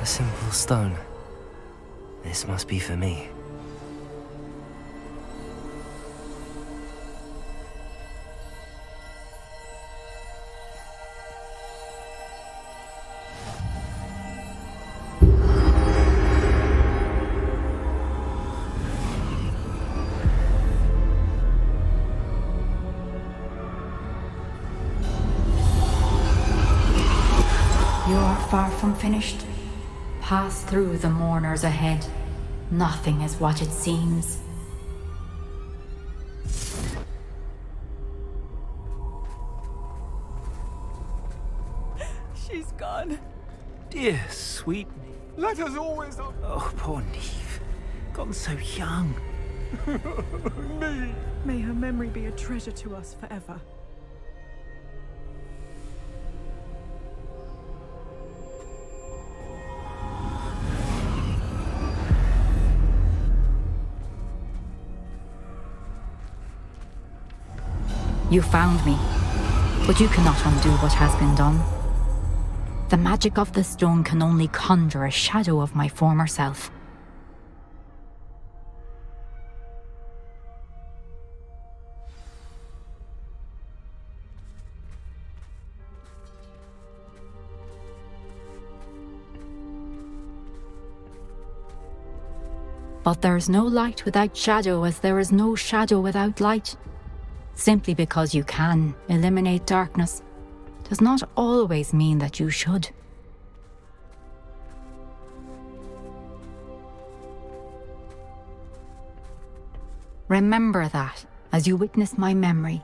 A simple stone. This must be for me. You are far from finished. Pass through the mourners ahead. Nothing is what it seems. She's gone. Dear sweet. Let us always... Oh, poor Neve. Gone so young. Me. May her memory be a treasure to us forever. You found me, but you cannot undo what has been done. The magic of the stone can only conjure a shadow of my former self. But there is no light without shadow, as there is no shadow without light. Simply because you can eliminate darkness does not always mean that you should. Remember that as you witness my memory.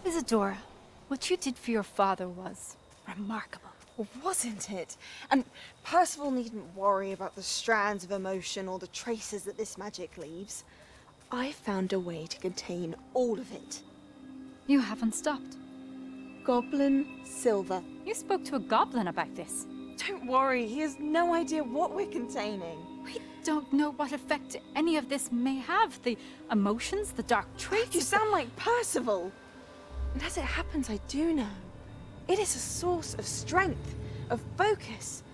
Isadora, what you did for your father was remarkable. Well, wasn't it? And Percival needn't worry about the strands of emotion or the traces that this magic leaves. I found a way to contain all of it. You haven't stopped. Goblin Silver. You spoke to a goblin about this. Don't worry, he has no idea what we're containing. We don't know what effect any of this may have. The emotions, the dark traits. You sound like Percival. And as it happens, I do know. It is a source of strength, of focus.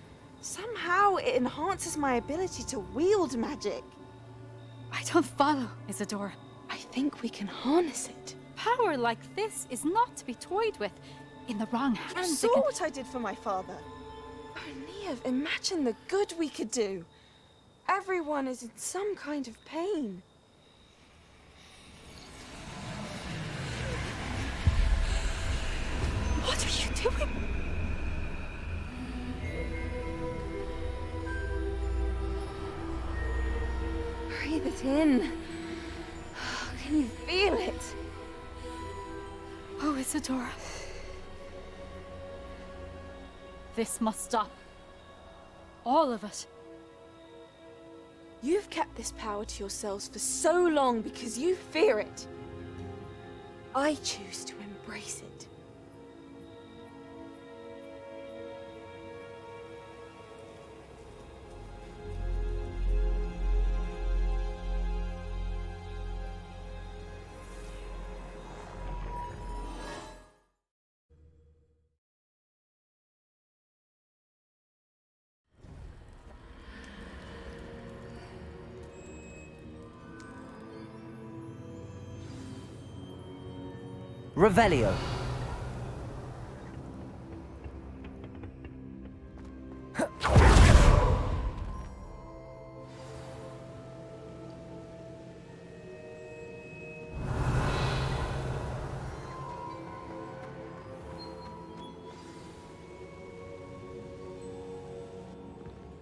Somehow it enhances my ability to wield magic. I don't follow, Isadora. I think we can harness it. Power like this is not to be toyed with. In the wrong hands, You saw what I did for my father. Oh, Neve, imagine the good we could do. Everyone is in some kind of pain. What are you doing? Breathe it in. Can you feel it? Oh, Isadora. This must stop. All of it. You've kept this power to yourselves for so long because you fear it. I choose to embrace it. Revelio.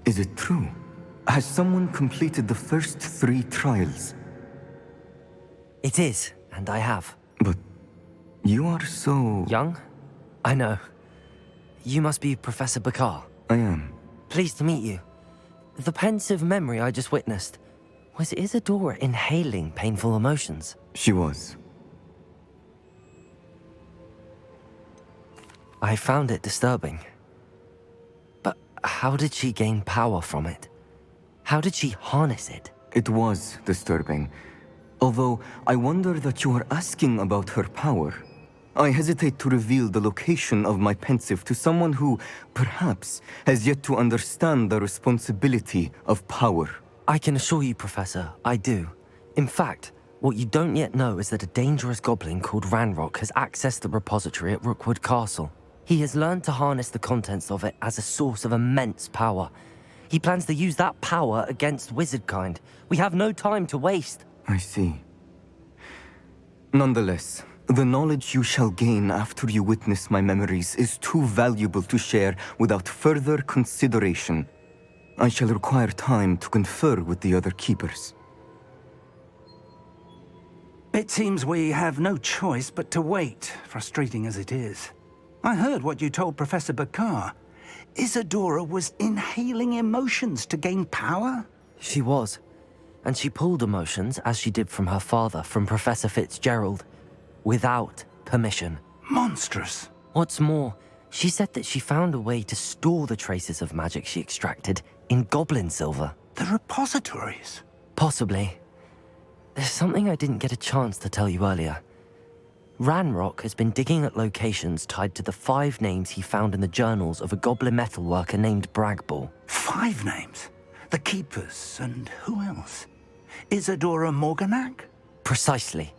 Is it true? Has someone completed the first 3 trials? It is, and I have. But you are so... Young? I know. You must be Professor Bakar. I am. Pleased to meet you. The pensive memory I just witnessed, was Isadora inhaling painful emotions? She was. I found it disturbing. But how did she gain power from it? How did she harness it? It was disturbing. Although I wonder that you are asking about her power. I hesitate to reveal the location of my pensive to someone who, perhaps, has yet to understand the responsibility of power. I can assure you, Professor, I do. In fact, what you don't yet know is that a dangerous goblin called Ranrock has accessed the repository at Rookwood Castle. He has learned to harness the contents of it as a source of immense power. He plans to use that power against wizardkind. We have no time to waste. I see. Nonetheless, the knowledge you shall gain after you witness my memories is too valuable to share without further consideration. I shall require time to confer with the other keepers. It seems we have no choice but to wait, frustrating as it is. I heard what you told Professor Bakar. Isadora was inhaling emotions to gain power? She was. And she pulled emotions, as she did from her father, from Professor Fitzgerald, without permission. Monstrous. What's more, she said that she found a way to store the traces of magic she extracted in goblin silver. The repositories? Possibly. There's something I didn't get a chance to tell you earlier. Ranrock has been digging at locations tied to the 5 names he found in the journals of a goblin metalworker named Bragball. 5 names? The Keepers, and who else? Isadora Morganac? Precisely.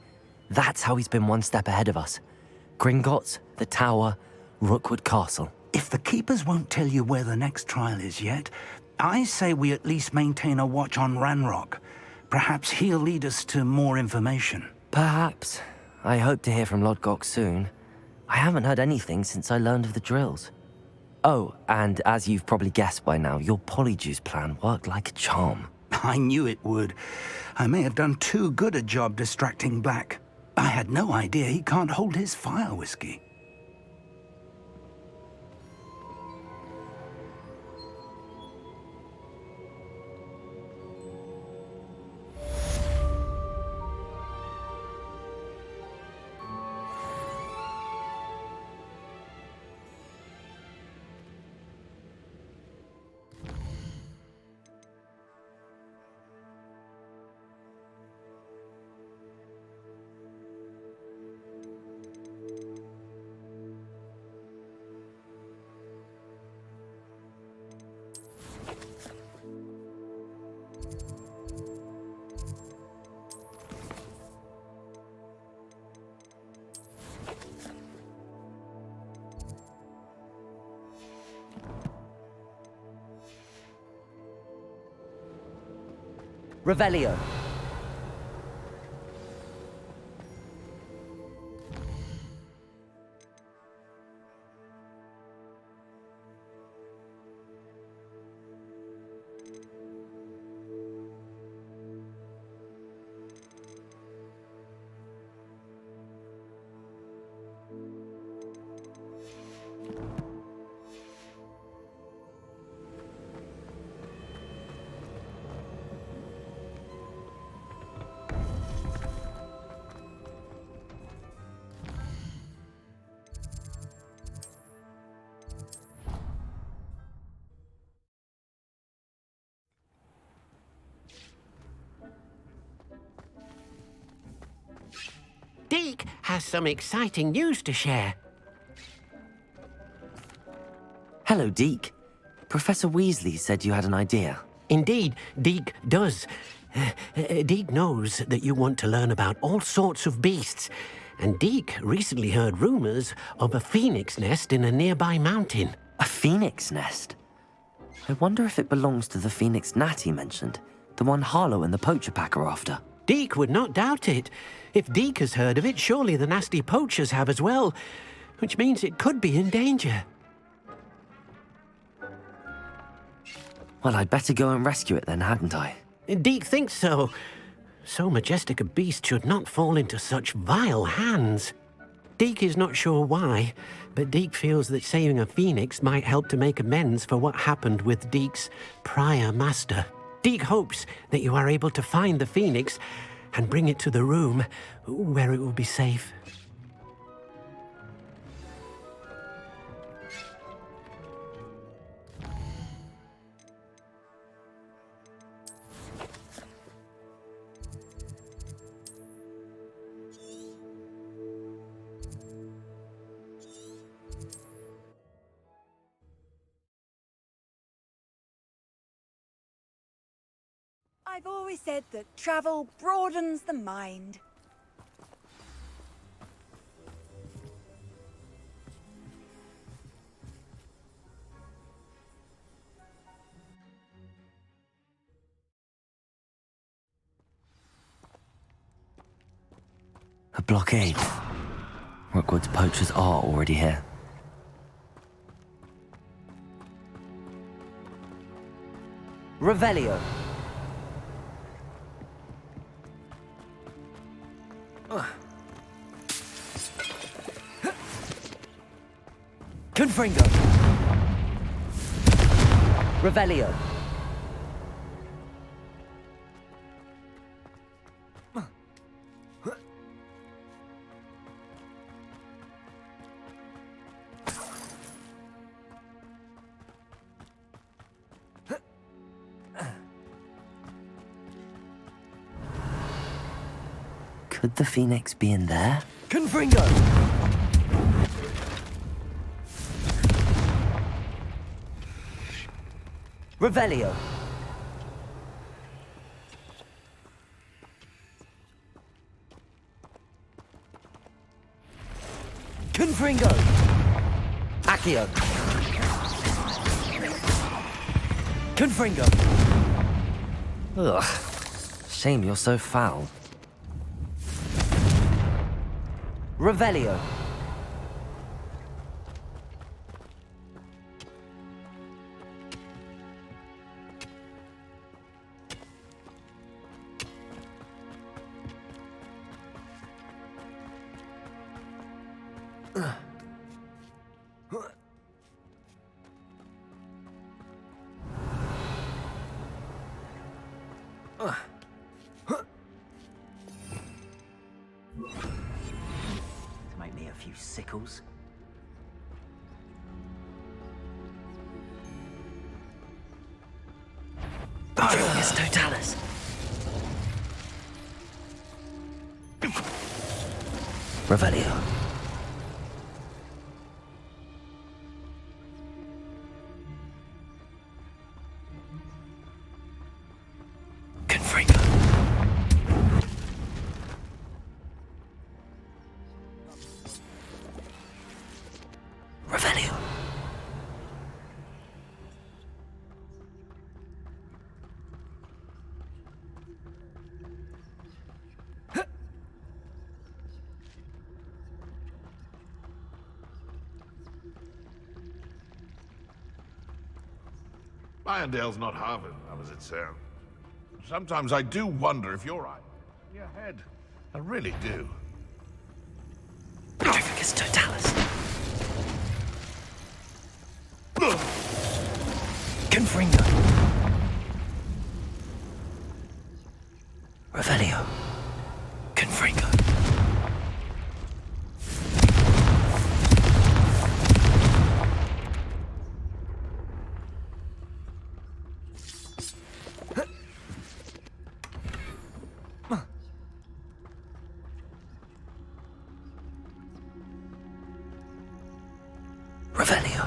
That's how he's been one step ahead of us. Gringotts, the Tower, Rookwood Castle. If the Keepers won't tell you where the next trial is yet, I say we at least maintain a watch on Ranrock. Perhaps he'll lead us to more information. Perhaps. I hope to hear from Lodgok soon. I haven't heard anything since I learned of the drills. Oh, and as you've probably guessed by now, your Polyjuice plan worked like a charm. I knew it would. I may have done too good a job distracting Black. I had no idea he can't hold his fire whiskey. Revelio. Deke has some exciting news to share. Hello, Deke. Professor Weasley said you had an idea. Indeed, Deke does. Deke knows that you want to learn about all sorts of beasts, and Deke recently heard rumors of a phoenix nest in a nearby mountain. A phoenix nest? I wonder if it belongs to the phoenix Natty mentioned, the one Harlow and the poacher pack are after. Deke would not doubt it. If Deke has heard of it, surely the nasty poachers have as well, which means it could be in danger. Well, I'd better go and rescue it then, hadn't I? Deke thinks so. So majestic a beast should not fall into such vile hands. Deke is not sure why, but Deke feels that saving a phoenix might help to make amends for what happened with Deke's prior master. Deke hopes that you are able to find the phoenix and bring it to the room where it will be safe. I've always said that travel broadens the mind. A blockade. Rookwood's poachers are already here. Revelio. Confringo. Revelio. Could the phoenix be in there? Confringo! Revelio. Confringo. Accio. Confringo. Ugh. Shame you're so foul. Revelio. Make me a few sickles. Yes, Totalis. Revelio. Confringo. Revelio. Irondale's not Harvard, now as it sounds. Sometimes I do wonder if you're right in your head. I really do. Petrificus Totalis. Confringo. Revelio. Confringo. Revelio.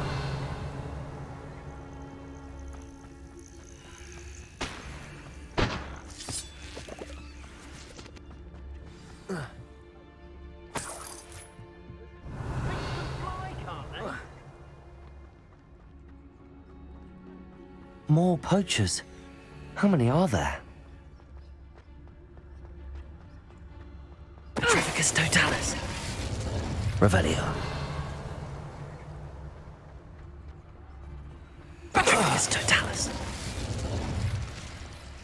More poachers. How many are there? Petrificus totalis. Revelio. Petrificus totalis.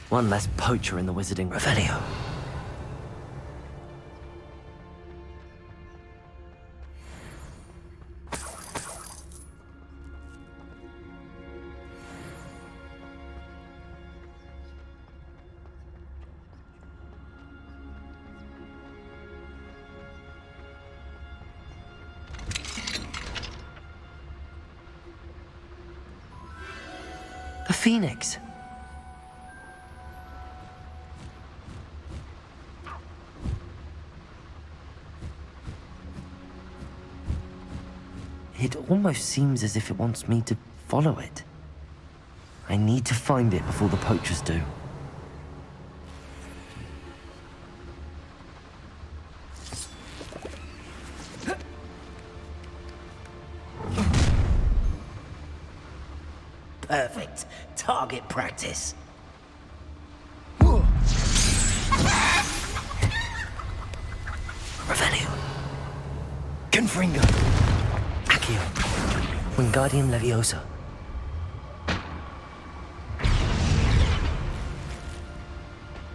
One less poacher in the wizarding Revelio. The Phoenix. It almost seems as if it wants me to follow it. I need to find it before the poachers do. Perfect. Target practice. Revelio. Confringo. Accio. Wingardium Leviosa.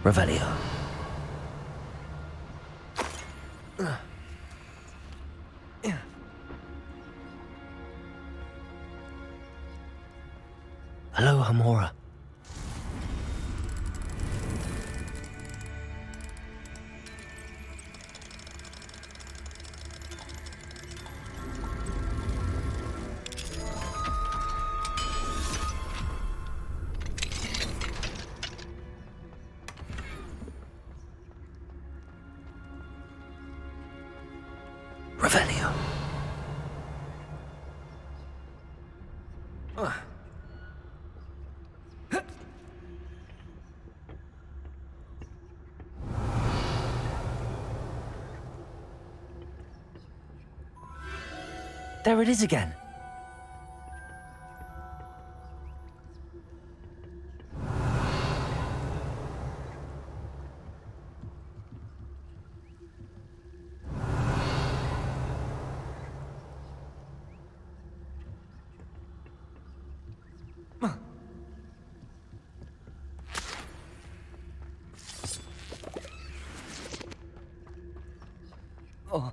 Revelio. Hello, Hamora. Revelio. There it is again. Oh.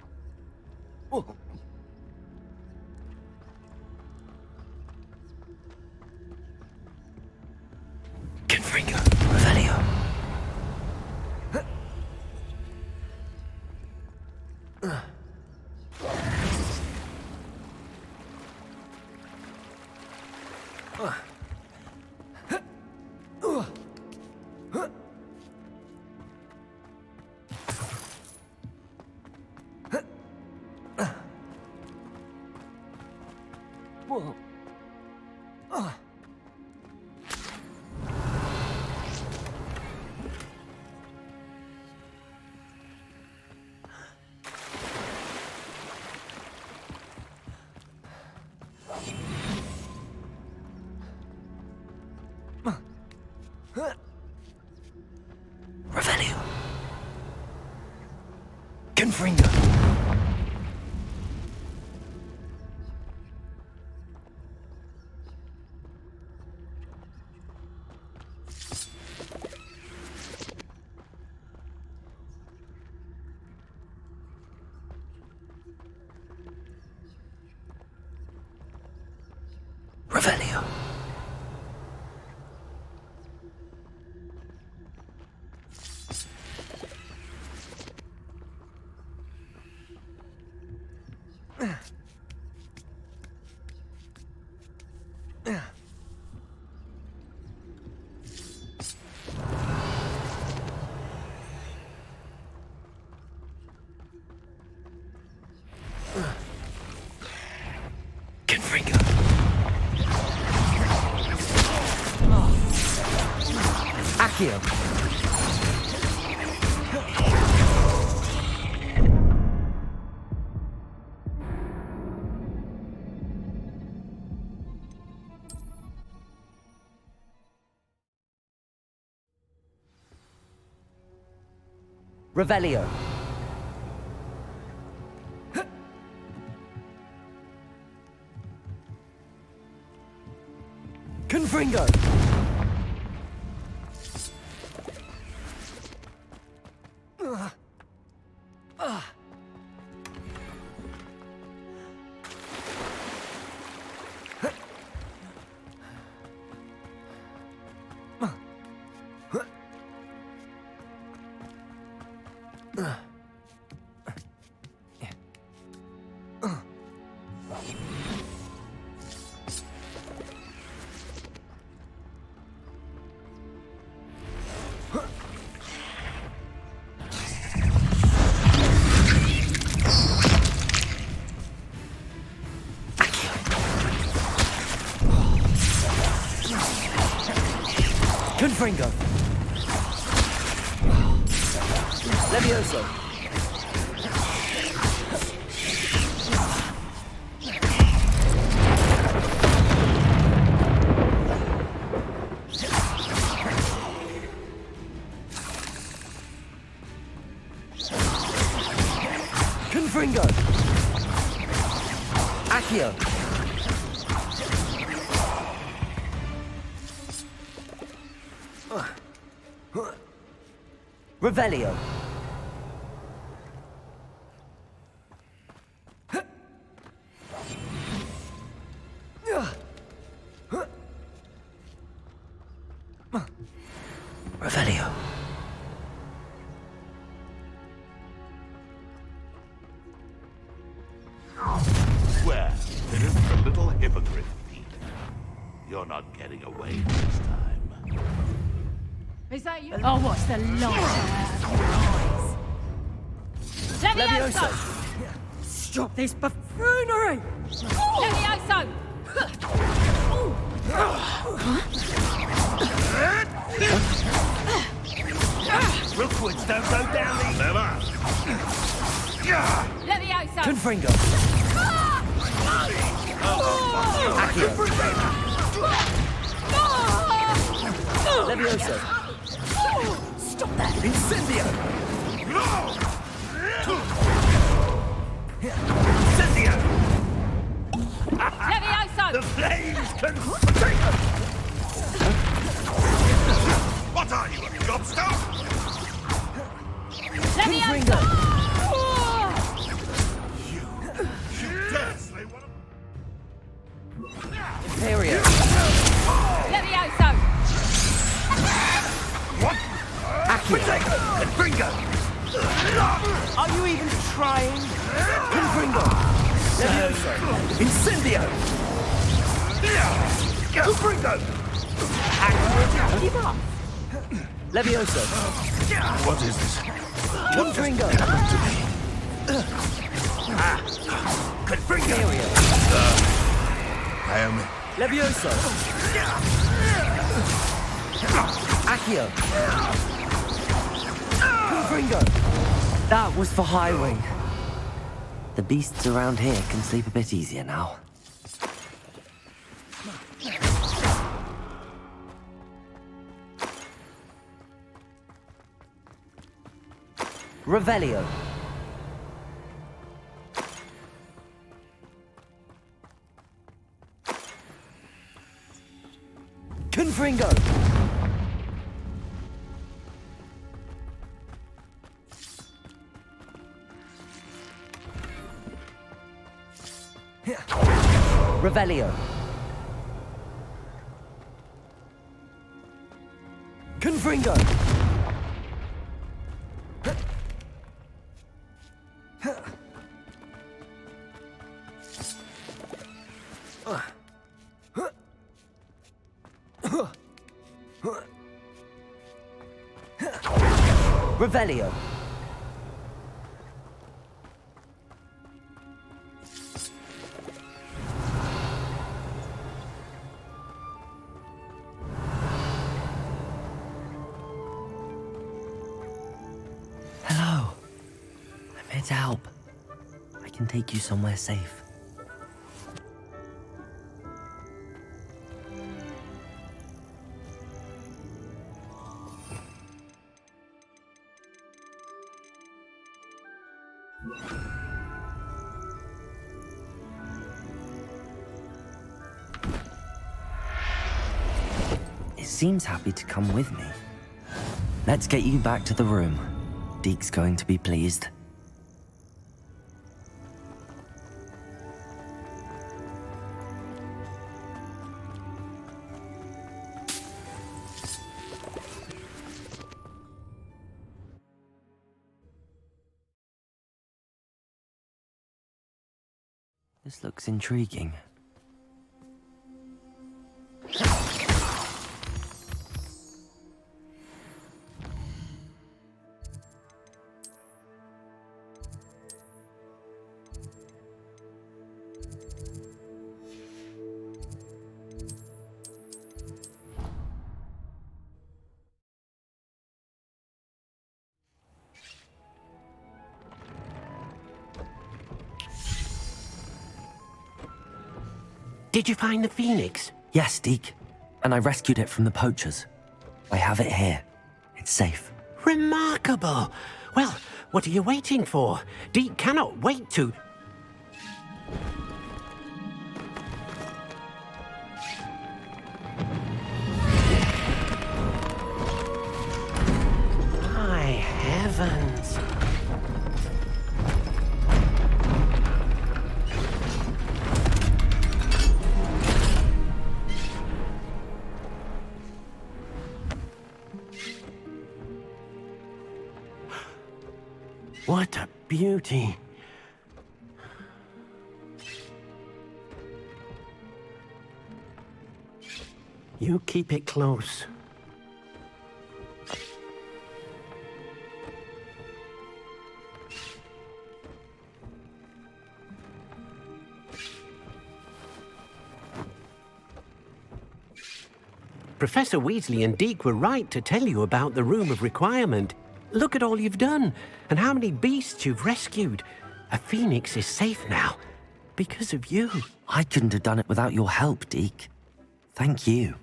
Oh. Confringo. Revelio. Whoa. Revelio. Confringo. Revelio. Confringo. Accio. Revelio. Confringo. Confringo. Levioso. Confringo. Accio. Revelio. Revelio. Swear, there isn't a little hypocrite, Pete. You're not getting away this time. Is that you? Oh, what's the light out of your eyes? Levioso! Stop this buffoonery! Levioso! Rookwoods don't go down the... Never! Levioso! Confringo. Accio. Levioso. Stop that! Incendio. Incendio! Levioso! The flames can... What are you, a gobstop? Levioso! You dare slay one of... Imperio. Levioso! What? Accio. Confringo! Are you even trying? Confringo. Levioso. Incendio. Confringo! Give up! Levioso. What is this? Confringo. Confringo! Imperio. I am... Levioso. Accio. Confringo. That was for Highwing. The beasts around here can sleep a bit easier now. Revelio. Confringo. Revelio. Confringo. Revelio. Hello. I'm here to help. I can take you somewhere safe. seems happy to come with me. Let's get you back to the room. Deke's going to be pleased. This looks intriguing. Did you find the phoenix? Yes, Deke. And I rescued it from the poachers. I have it here. It's safe. Remarkable! Well, what are you waiting for? Deke cannot wait to... My heavens! What a beauty. You keep it close. Professor Weasley and Deke were right to tell you about the Room of Requirement. Look at all you've done, and how many beasts you've rescued. A phoenix is safe now, because of you. I couldn't have done it without your help, Deke. Thank you.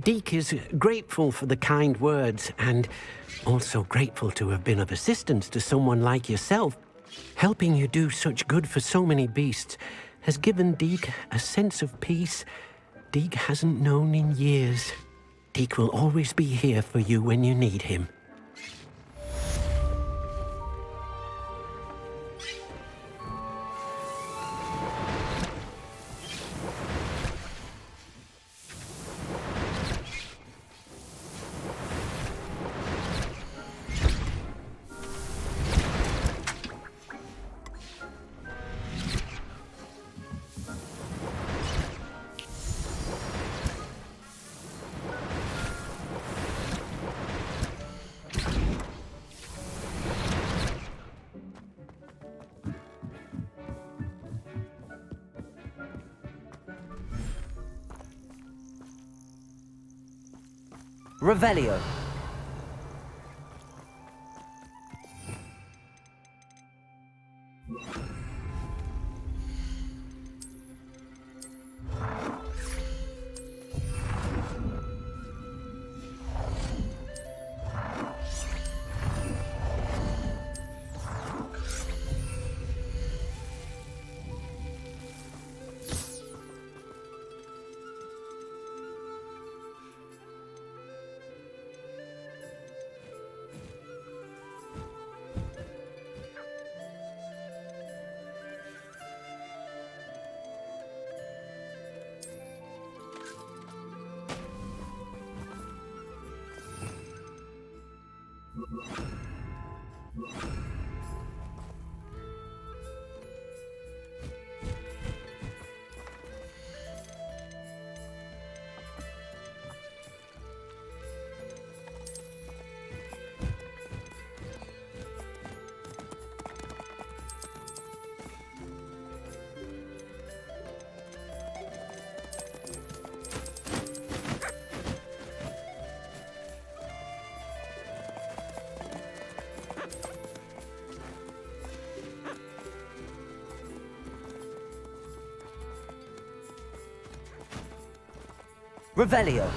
Deke is grateful for the kind words, and also grateful to have been of assistance to someone like yourself. Helping you do such good for so many beasts has given Deke a sense of peace Deke hasn't known in years. Deke will always be here for you when you need him. Revelio. Revelio.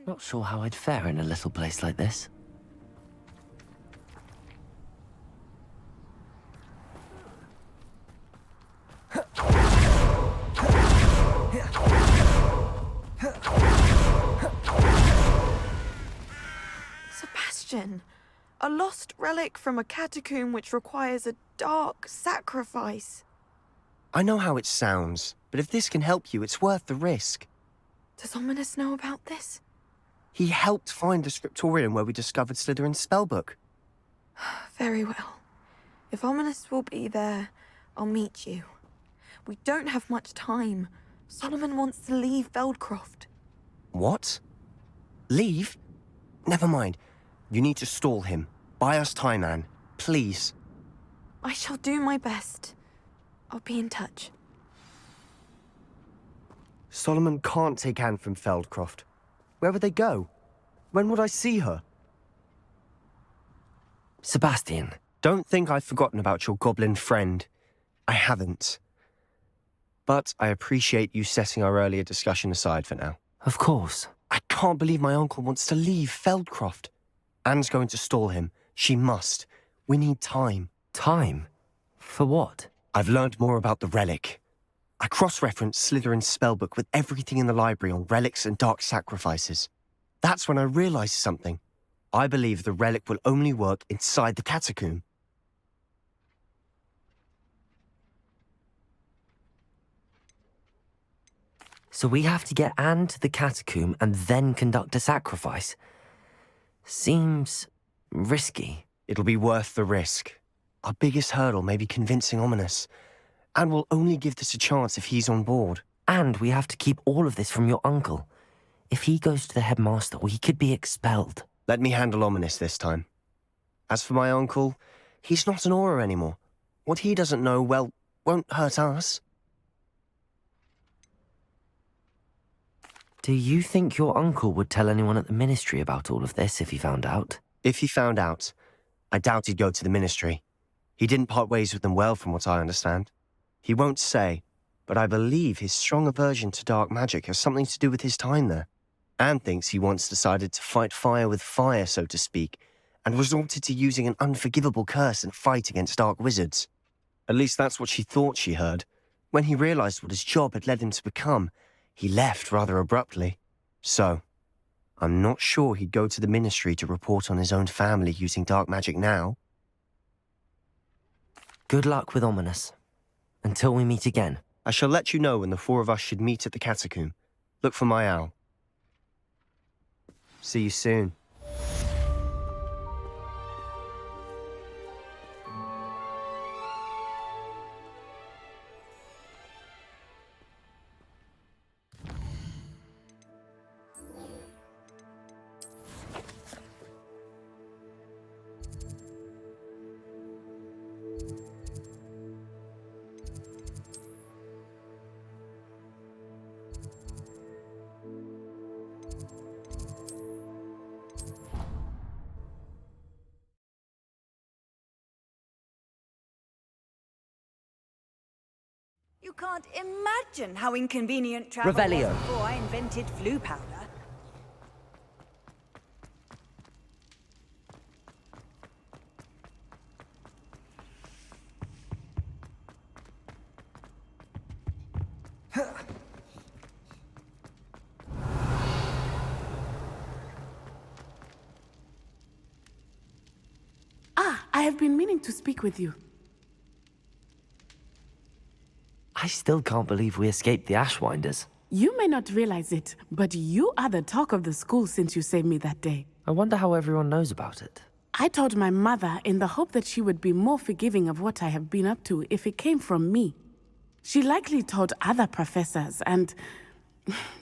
Not sure how I'd fare in a little place like this. Sebastian, a lost relic from a catacomb which requires a dark sacrifice. I know how it sounds, but if this can help you, it's worth the risk. Does Ominous know about this? He helped find the scriptorium where we discovered Slytherin's spellbook. Very well. If Ominous will be there, I'll meet you. We don't have much time. Solomon wants to leave Feldcroft. What? Leave? Never mind. You need to stall him. Buy us time, Anne. Please. I shall do my best. I'll be in touch. Solomon can't take Anne from Feldcroft. Where would they go? When would I see her? Sebastian. Don't think I've forgotten about your goblin friend. I haven't. But I appreciate you setting our earlier discussion aside for now. Of course. I can't believe my uncle wants to leave Feldcroft. Anne's going to stall him. She must. We need time. Time? For what? I've learned more about the relic. I cross-referenced Slytherin's spellbook with everything in the library on relics and dark sacrifices. That's when I realized something. I believe the relic will only work inside the catacomb. So we have to get Anne to the catacomb and then conduct a sacrifice. Seems risky. It'll be worth the risk. Our biggest hurdle may be convincing Ominous. And we'll only give this a chance if he's on board. And we have to keep all of this from your uncle. If he goes to the headmaster, he could be expelled. Let me handle Ominous this time. As for my uncle, he's not an Auror anymore. What he doesn't know, well, won't hurt us. Do you think your uncle would tell anyone at the ministry about all of this if he found out? If he found out, I doubt he'd go to the ministry. He didn't part ways with them well, from what I understand. He won't say, but I believe his strong aversion to dark magic has something to do with his time there. Anne thinks he once decided to fight fire with fire, so to speak, and resorted to using an unforgivable curse in a fight against dark wizards. At least that's what she thought she heard. When he realized what his job had led him to become, he left rather abruptly. So, I'm not sure he'd go to the ministry to report on his own family using dark magic now. Good luck with Ominous. Until we meet again. I shall let you know when the four of us should meet at the catacomb. Look for my owl. See you soon. You can't imagine how inconvenient travel Revelio. was before I invented flu powder. I have been meaning to speak with you. I still can't believe we escaped the Ashwinders. You may not realize it, but you are the talk of the school since you saved me that day. I wonder how everyone knows about it. I told my mother in the hope that she would be more forgiving of what I have been up to if it came from me. She likely told other professors, and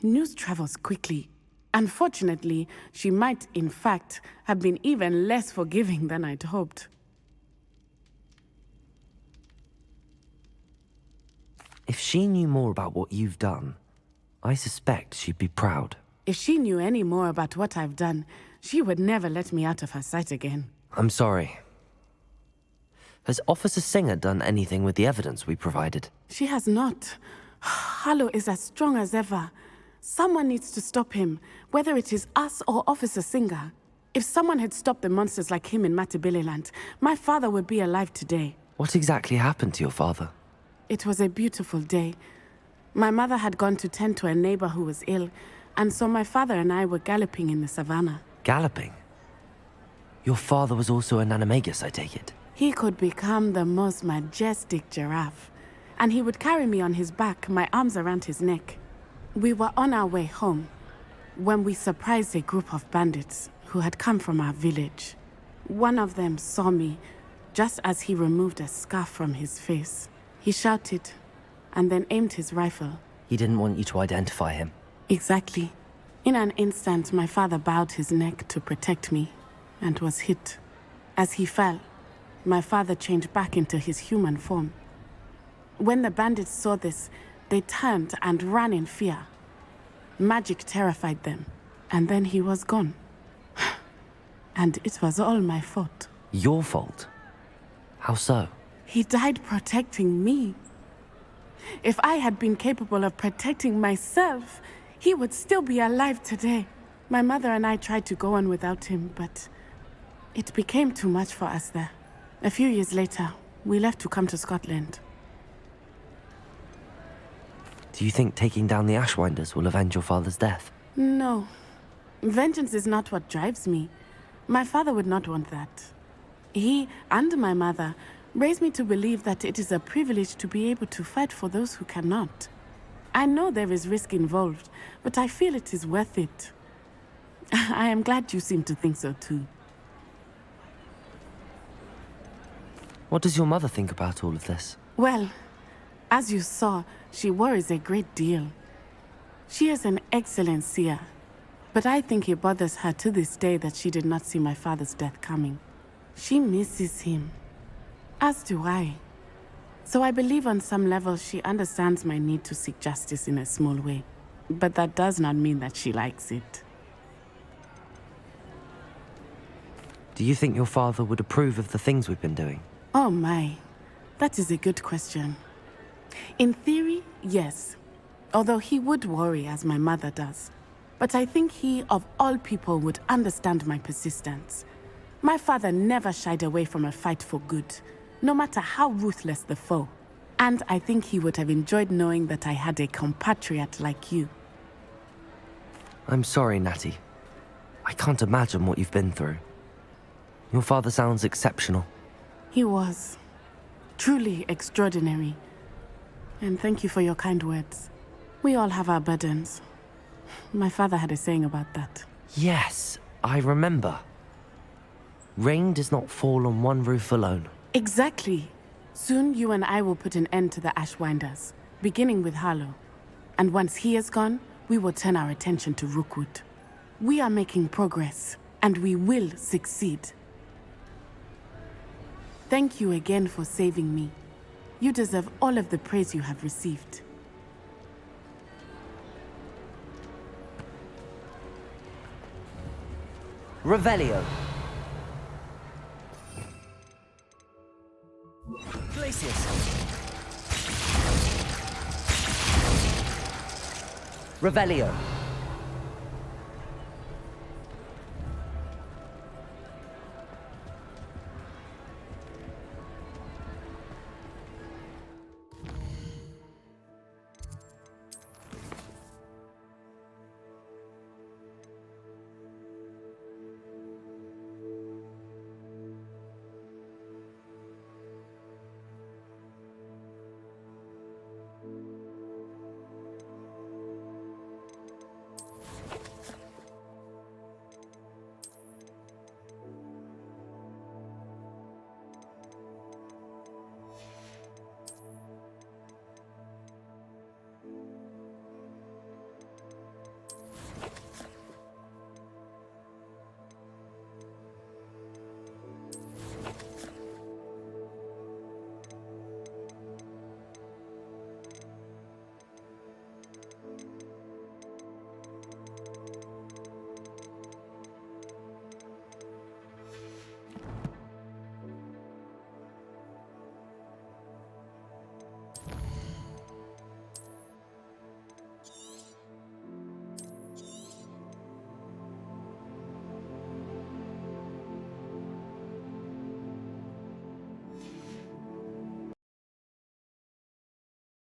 news travels quickly. Unfortunately, she might, in fact, have been even less forgiving than I'd hoped. If she knew more about what you've done, I suspect she'd be proud. If she knew any more about what I've done, she would never let me out of her sight again. I'm sorry. Has Officer Singer done anything with the evidence we provided? She has not. Harlow is as strong as ever. Someone needs to stop him, whether it is us or Officer Singer. If someone had stopped the monsters like him in Matabeleland, my father would be alive today. What exactly happened to your father? It was a beautiful day. My mother had gone to tend to a neighbor who was ill, and so my father and I were galloping in the savannah. Galloping? Your father was also an animagus, I take it? He could become the most majestic giraffe, and he would carry me on his back, my arms around his neck. We were on our way home when we surprised a group of bandits who had come from our village. One of them saw me just as he removed a scarf from his face. He shouted and then aimed his rifle. He didn't want you to identify him. Exactly. In an instant, my father bowed his neck to protect me and was hit. As he fell, my father changed back into his human form. When the bandits saw this, they turned and ran in fear. Magic terrified them, and then he was gone. And it was all my fault. Your fault? How so? He died protecting me. If I had been capable of protecting myself, he would still be alive today. My mother and I tried to go on without him, but it became too much for us there. A few years later, we left to come to Scotland. Do you think taking down the Ashwinders will avenge your father's death? No. Vengeance is not what drives me. My father would not want that. He and my mother raised me to believe that it is a privilege to be able to fight for those who cannot. I know there is risk involved, but I feel it is worth it. I am glad you seem to think so too. What does your mother think about all of this? Well, as you saw, she worries a great deal. She is an excellent seer, but I think it bothers her to this day that she did not see my father's death coming. She misses him. As do I. So I believe on some level she understands my need to seek justice in a small way. But that does not mean that she likes it. Do you think your father would approve of the things we've been doing? Oh my, that is a good question. In theory, yes. Although he would worry as my mother does. But I think he, of all people, would understand my persistence. My father never shied away from a fight for good, no matter how ruthless the foe. And I think he would have enjoyed knowing that I had a compatriot like you. I'm sorry, Natty. I can't imagine what you've been through. Your father sounds exceptional. He was. Truly extraordinary. And thank you for your kind words. We all have our burdens. My father had a saying about that. Yes, I remember. Rain does not fall on one roof alone. Exactly. Soon you and I will put an end to the Ashwinders, beginning with Harlow. And once he is gone, we will turn our attention to Rookwood. We are making progress, and we will succeed. Thank you again for saving me. You deserve all of the praise you have received. Revelio. Glacius. Revelio.